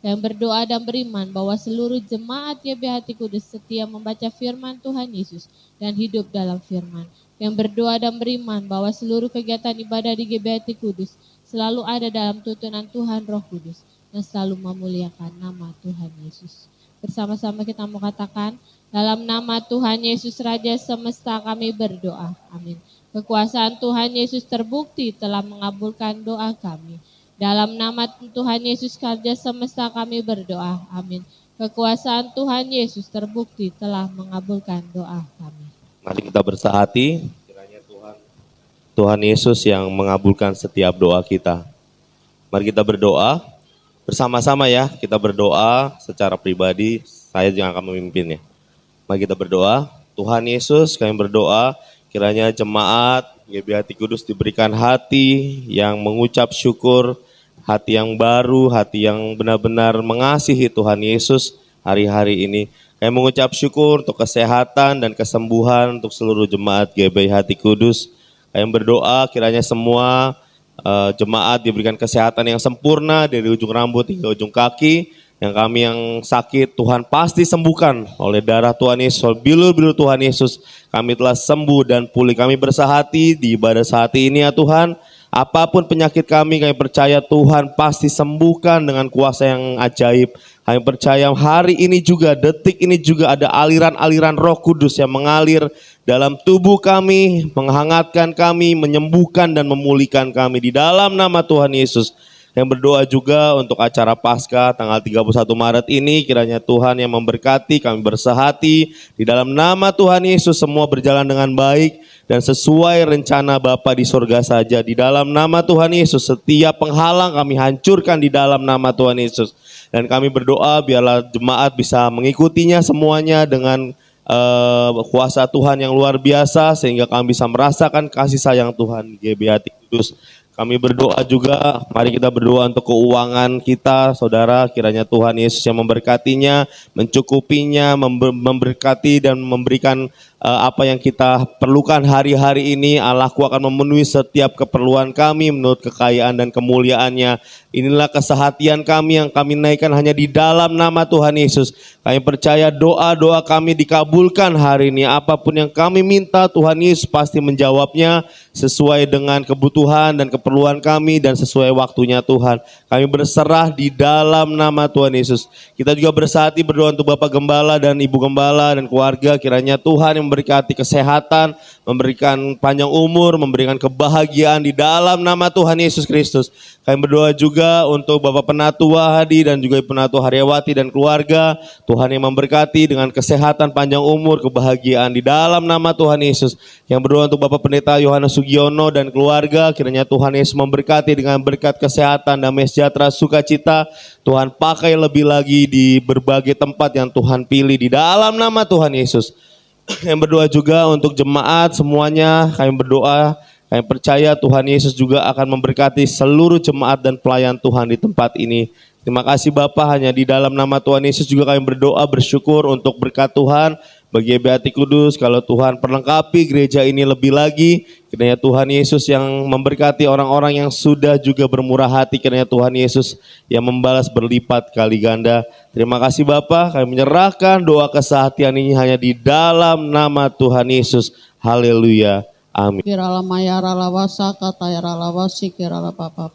Yang berdoa dan beriman bahwa seluruh jemaat GBHT Kudus setia membaca firman Tuhan Yesus dan hidup dalam firman. Yang berdoa dan beriman bahwa seluruh kegiatan ibadah di GBHT Kudus selalu ada dalam tuntunan Tuhan Roh Kudus dan selalu memuliakan nama Tuhan Yesus. Bersama-sama kita mau katakan, dalam nama Tuhan Yesus Raja semesta kami berdoa. Amin. Kekuasaan Tuhan Yesus terbukti telah mengabulkan doa kami. Dalam nama Tuhan Yesus Raja semesta kami berdoa. Amin. Kekuasaan Tuhan Yesus terbukti telah mengabulkan doa kami. Mari kita bersahati, kiranya Tuhan Yesus yang mengabulkan setiap doa kita. Mari kita berdoa bersama-sama ya, kita berdoa secara pribadi, saya yang akan memimpinnya. Mari kita berdoa, Tuhan Yesus kami berdoa, kiranya jemaat GBHT Kudus diberikan hati yang mengucap syukur, hati yang baru, hati yang benar-benar mengasihi Tuhan Yesus hari-hari ini. Kami mengucap syukur untuk kesehatan dan kesembuhan untuk seluruh jemaat GBHT Kudus. Kami berdoa kiranya semua jemaat diberikan kesehatan yang sempurna dari ujung rambut hingga ujung kaki. Yang kami yang sakit Tuhan pasti sembuhkan oleh darah Tuhan Yesus, oleh bilur-bilur Tuhan Yesus. Kami telah sembuh dan pulih. Kami bersahati di ibadah saat ini ya Tuhan. Apapun penyakit kami percaya Tuhan pasti sembuhkan dengan kuasa yang ajaib. Kami percaya hari ini juga, detik ini juga ada aliran-aliran Roh Kudus yang mengalir dalam tubuh kami, menghangatkan kami, menyembuhkan dan memulihkan kami di dalam nama Tuhan Yesus. Yang berdoa juga untuk acara Paskah tanggal 31 Maret ini, kiranya Tuhan yang memberkati, kami bersahati. Di dalam nama Tuhan Yesus semua berjalan dengan baik dan sesuai rencana Bapa di surga saja. Di dalam nama Tuhan Yesus setiap penghalang kami hancurkan di dalam nama Tuhan Yesus. Dan kami berdoa biarlah jemaat bisa mengikutinya semuanya dengan kuasa Tuhan yang luar biasa sehingga kami bisa merasakan kasih sayang Tuhan. GBHT Kudus. Kami berdoa juga, mari kita berdoa untuk keuangan kita, saudara, kiranya Tuhan Yesus yang memberkatinya, mencukupinya, memberkati dan memberikan apa yang kita perlukan hari-hari ini. Allahku akan memenuhi setiap keperluan kami menurut kekayaan dan kemuliaannya. Inilah kesehatian kami yang kami naikkan hanya di dalam nama Tuhan Yesus. Kami percaya doa-doa kami dikabulkan hari ini. Apapun yang kami minta, Tuhan Yesus pasti menjawabnya sesuai dengan kebutuhan dan keperluan kami dan sesuai waktunya Tuhan. Kami berserah di dalam nama Tuhan Yesus. Kita juga bersehati berdoa untuk Bapak Gembala dan Ibu Gembala dan keluarga. Kiranya Tuhan yang memberkati kesehatan, memberikan panjang umur, memberikan kebahagiaan di dalam nama Tuhan Yesus Kristus. Kami berdoa juga untuk Bapak Penatua Hadi dan juga Ibu Penatua Haryawati dan keluarga. Tuhan yang memberkati dengan kesehatan, panjang umur, kebahagiaan di dalam nama Tuhan Yesus. Yang berdoa untuk Bapak Pendeta Yohanes Sugiono dan keluarga. Kiranya Tuhan Yesus memberkati dengan berkat kesehatan, damai sejahtera, sukacita. Tuhan pakai lebih lagi di berbagai tempat yang Tuhan pilih di dalam nama Tuhan Yesus. Yang berdoa juga untuk jemaat semuanya. Kami berdoa, kami percaya Tuhan Yesus juga akan memberkati seluruh jemaat dan pelayan Tuhan di tempat ini. Terima kasih Bapak, hanya di dalam nama Tuhan Yesus juga kami berdoa bersyukur untuk berkat Tuhan bagi GBHT Kudus. Kalau Tuhan perlengkapi gereja ini lebih lagi, kiranya Tuhan Yesus yang memberkati orang-orang yang sudah juga bermurah hati, kiranya Tuhan Yesus yang membalas berlipat kali ganda. Terima kasih Bapak, kami menyerahkan doa kesehatan ini hanya di dalam nama Tuhan Yesus. Haleluya. Amin. Kirala mayara lawasa kata yara lawasi kirala papa.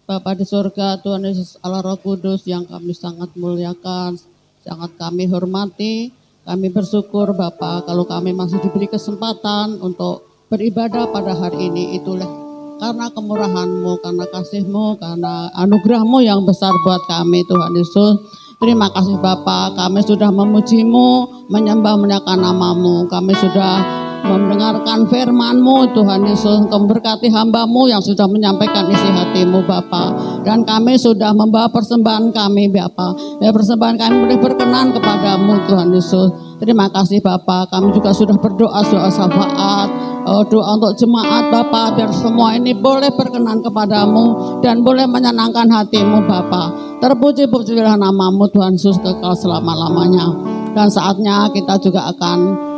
Bapa di surga, Tuhan Yesus Allah Roh Kudus yang kami sangat muliakan, sangat kami hormati. Kami bersyukur Bapa kalau kami masih diberi kesempatan untuk beribadah pada hari ini. Itulah karena kemurahan-Mu, karena kasih-Mu, karena anugerah-Mu yang besar buat kami Tuhan Yesus. Terima kasih Bapa, kami sudah memuji-Mu, menyembah menyembahkan nama-Mu. Kami sudah mendengarkan firman-Mu Tuhan Yesus, memberkati hamba-Mu yang sudah menyampaikan isi hati-Mu Bapa. Dan kami sudah membawa persembahan kami Bapa. Ya, persembahan kami boleh berkenan kepadamu Tuhan Yesus. Terima kasih Bapa, kami juga sudah berdoa doa syafaat, doa untuk jemaat Bapa, biar semua ini boleh berkenan kepadamu dan boleh menyenangkan hatimu Bapa. Terpuji-pujilah namamu Tuhan Yesus kekal selama-lamanya. Dan saatnya kita juga akan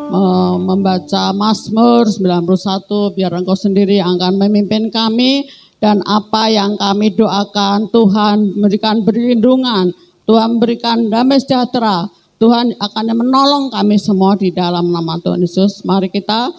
membaca Mazmur 91, biar Engkau sendiri yang akan memimpin kami. Dan apa yang kami doakan, Tuhan memberikan perlindungan, Tuhan berikan damai sejahtera, Tuhan akan menolong kami semua di dalam nama Tuhan Yesus. Mari kita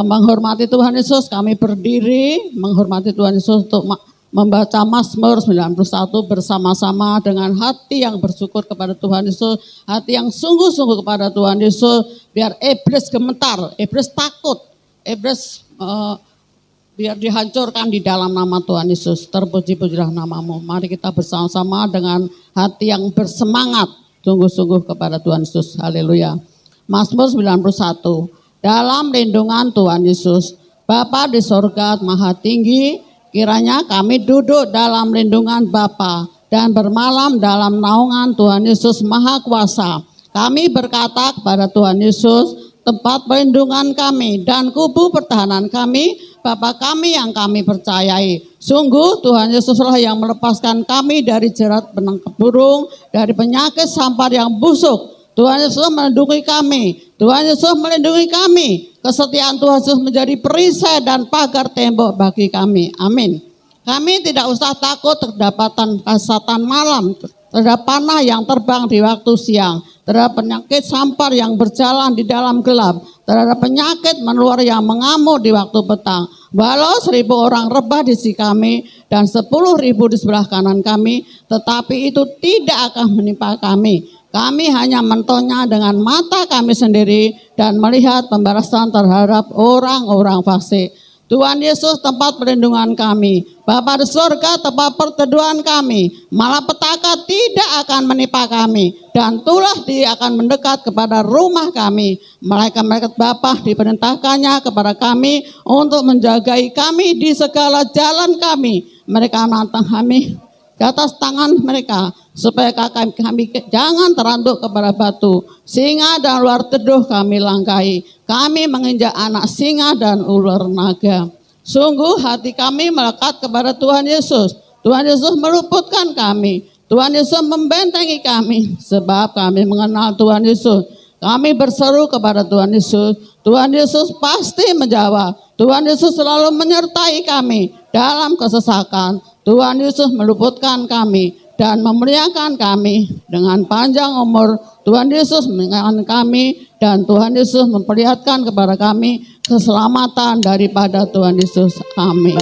menghormati Tuhan Yesus, kami berdiri menghormati Tuhan Yesus untuk membaca Mazmur 91 bersama-sama dengan hati yang bersyukur kepada Tuhan Yesus, hati yang sungguh-sungguh kepada Tuhan Yesus, biar iblis gemetar, iblis takut, iblis biar dihancurkan di dalam nama Tuhan Yesus. Terpuji-pujilah namamu. Mari kita bersama-sama dengan hati yang bersemangat, sungguh-sungguh kepada Tuhan Yesus. Haleluya. Mazmur 91. Dalam lindungan Tuhan Yesus, Bapa di sorga maha tinggi, kiranya kami duduk dalam lindungan Bapa dan bermalam dalam naungan Tuhan Yesus Maha Kuasa. Kami berkata kepada Tuhan Yesus, tempat perlindungan kami dan kubu pertahanan kami, Bapa kami yang kami percayai. Sungguh Tuhan Yesuslah yang melepaskan kami dari jerat penangkap burung, dari penyakit sampar yang busuk. Tuhan Yesus melindungi kami. Tuhan Yesus melindungi kami. Kesetiaan Tuhan Yesus menjadi perisai dan pagar tembok bagi kami. Amin. Kami tidak usah takut terhadap kesatan malam, terhadap panah yang terbang di waktu siang, terhadap penyakit sampar yang berjalan di dalam gelap, terhadap penyakit menular yang mengamuk di waktu petang. Walau 1.000 orang rebah di sisi kami dan 10.000 di sebelah kanan kami, tetapi itu tidak akan menimpa kami. Kami hanya menontonnya dengan mata kami sendiri dan melihat pembalasan terhadap orang-orang fasik. Tuhan Yesus tempat perlindungan kami. Bapa di surga tempat perteduhan kami. Malapetaka tidak akan menimpa kami. Dan tulah Dia akan mendekat kepada rumah kami. Malaikat-malaikat Bapa diperintahkannya kepada kami untuk menjagai kami di segala jalan kami. Mereka menantang kami di atas tangan mereka, supaya kami jangan teranduk kepada batu. Singa dan ular teduh kami langkahi. Kami menginjak anak singa dan ular naga. Sungguh hati kami melekat kepada Tuhan Yesus. Tuhan Yesus meluputkan kami. Tuhan Yesus membentengi kami sebab kami mengenal Tuhan Yesus. Kami berseru kepada Tuhan Yesus. Tuhan Yesus pasti menjawab. Tuhan Yesus selalu menyertai kami dalam kesesakan. Tuhan Yesus meluputkan kami dan memuliakan kami dengan panjang umur. Tuhan Yesus mengingatkan kami dan Tuhan Yesus memperlihatkan kepada kami keselamatan daripada Tuhan Yesus. Amin.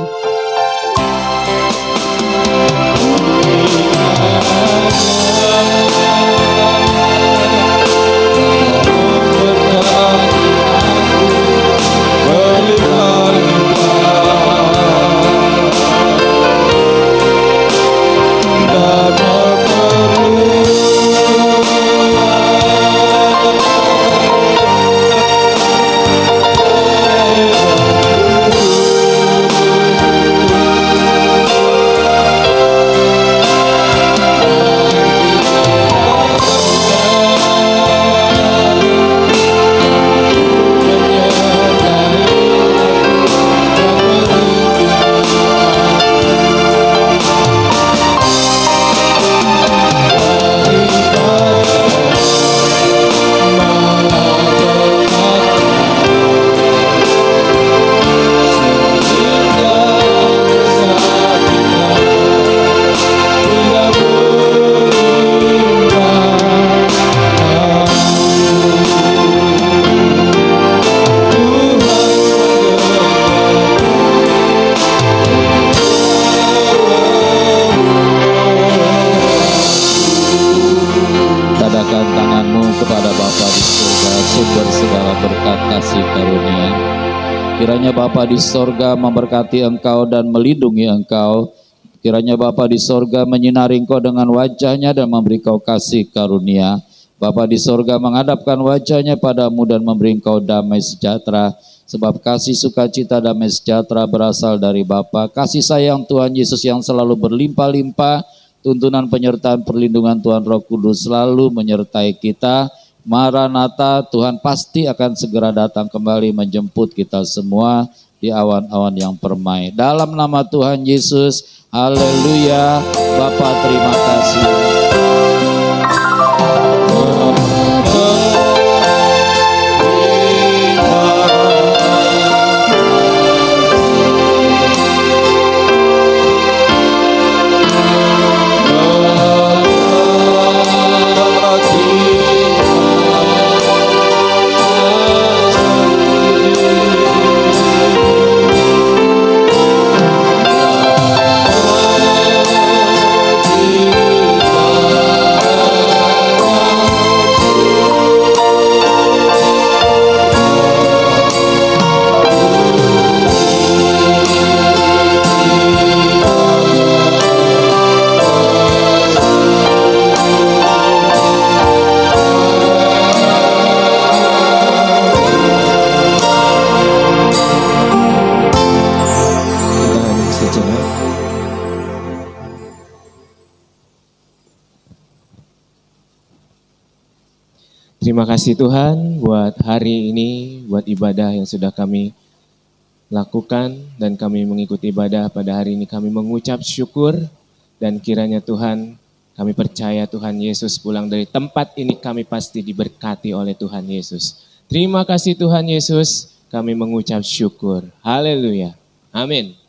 Kiranya Bapa di sorga memberkati engkau dan melindungi engkau. Kiranya Bapa di sorga menyinari engkau dengan wajahnya dan memberi kau kasih karunia. Bapa di sorga menghadapkan wajahnya padamu dan memberi engkau damai sejahtera. Sebab kasih sukacita damai sejahtera berasal dari Bapa. Kasih sayang Tuhan Yesus yang selalu berlimpah-limpah. Tuntunan penyertaan perlindungan Tuhan Roh Kudus selalu menyertai kita. Maranatha, Tuhan pasti akan segera datang kembali menjemput kita semua di awan-awan yang permai. Dalam nama Tuhan Yesus, haleluya. Bapa terima kasih. Terima kasih Tuhan buat hari ini, buat ibadah yang sudah kami lakukan dan kami mengikuti ibadah pada hari ini. Kami mengucap syukur dan kiranya Tuhan, kami percaya Tuhan Yesus pulang dari tempat ini kami pasti diberkati oleh Tuhan Yesus. Terima kasih Tuhan Yesus, kami mengucap syukur. Haleluya. Amin.